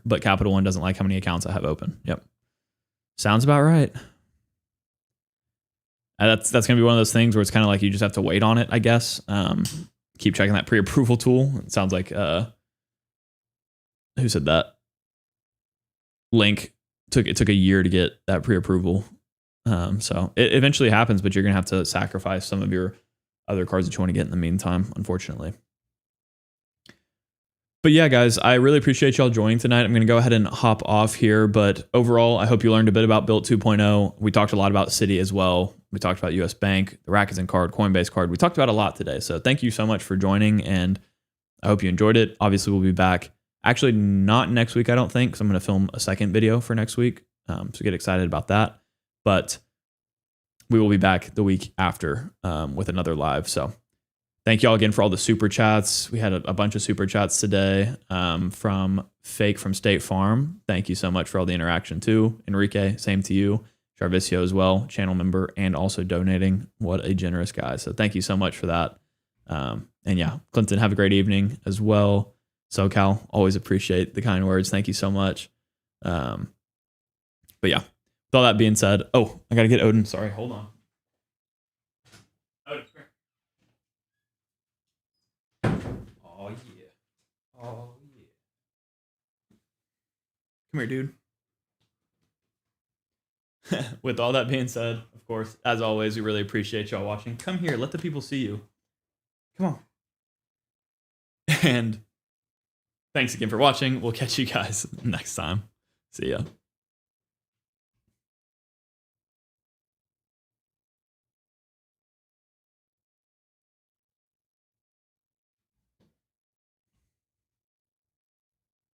but Capital One doesn't like how many accounts I have open. Yep. Sounds about right. That's going to be one of those things where it's kind of like you just have to wait on it, I guess. Keep checking that pre-approval tool. It sounds like, who said that? Link took a year to get that pre-approval. So it eventually happens, but you're going to have to sacrifice some of your other cards that you want to get in the meantime, unfortunately. But yeah, guys, I really appreciate y'all joining tonight. I'm going to go ahead and hop off here. But overall, I hope you learned a bit about Bilt 2.0. We talked a lot about Citi as well. We talked about US Bank, the Rakuten card, Coinbase card. We talked about a lot today. So thank you so much for joining, and I hope you enjoyed it. Obviously, we'll be back Actually, not next week, I don't think, because I'm going to film a second video for next week. So get excited about that. But we will be back the week after with another live. So thank you all again for all the super chats. We had a bunch of super chats today from Fake from State Farm. Thank you so much for all the interaction too. Enrique, same to you. Jarvisio as well, channel member, and also donating. What a generous guy. So thank you so much for that. And yeah, Clinton, have a great evening as well. SoCal, always appreciate the kind words. Thank you so much. But yeah, with all that being said, oh, I got to get Odin. Sorry, hold on. Odin, come here. Oh, yeah. Oh, yeah. Come here, dude. With all that being said, of course, as always, we really appreciate y'all watching. Come here, let the people see you. Come on. And thanks again for watching. We'll catch you guys next time. See ya.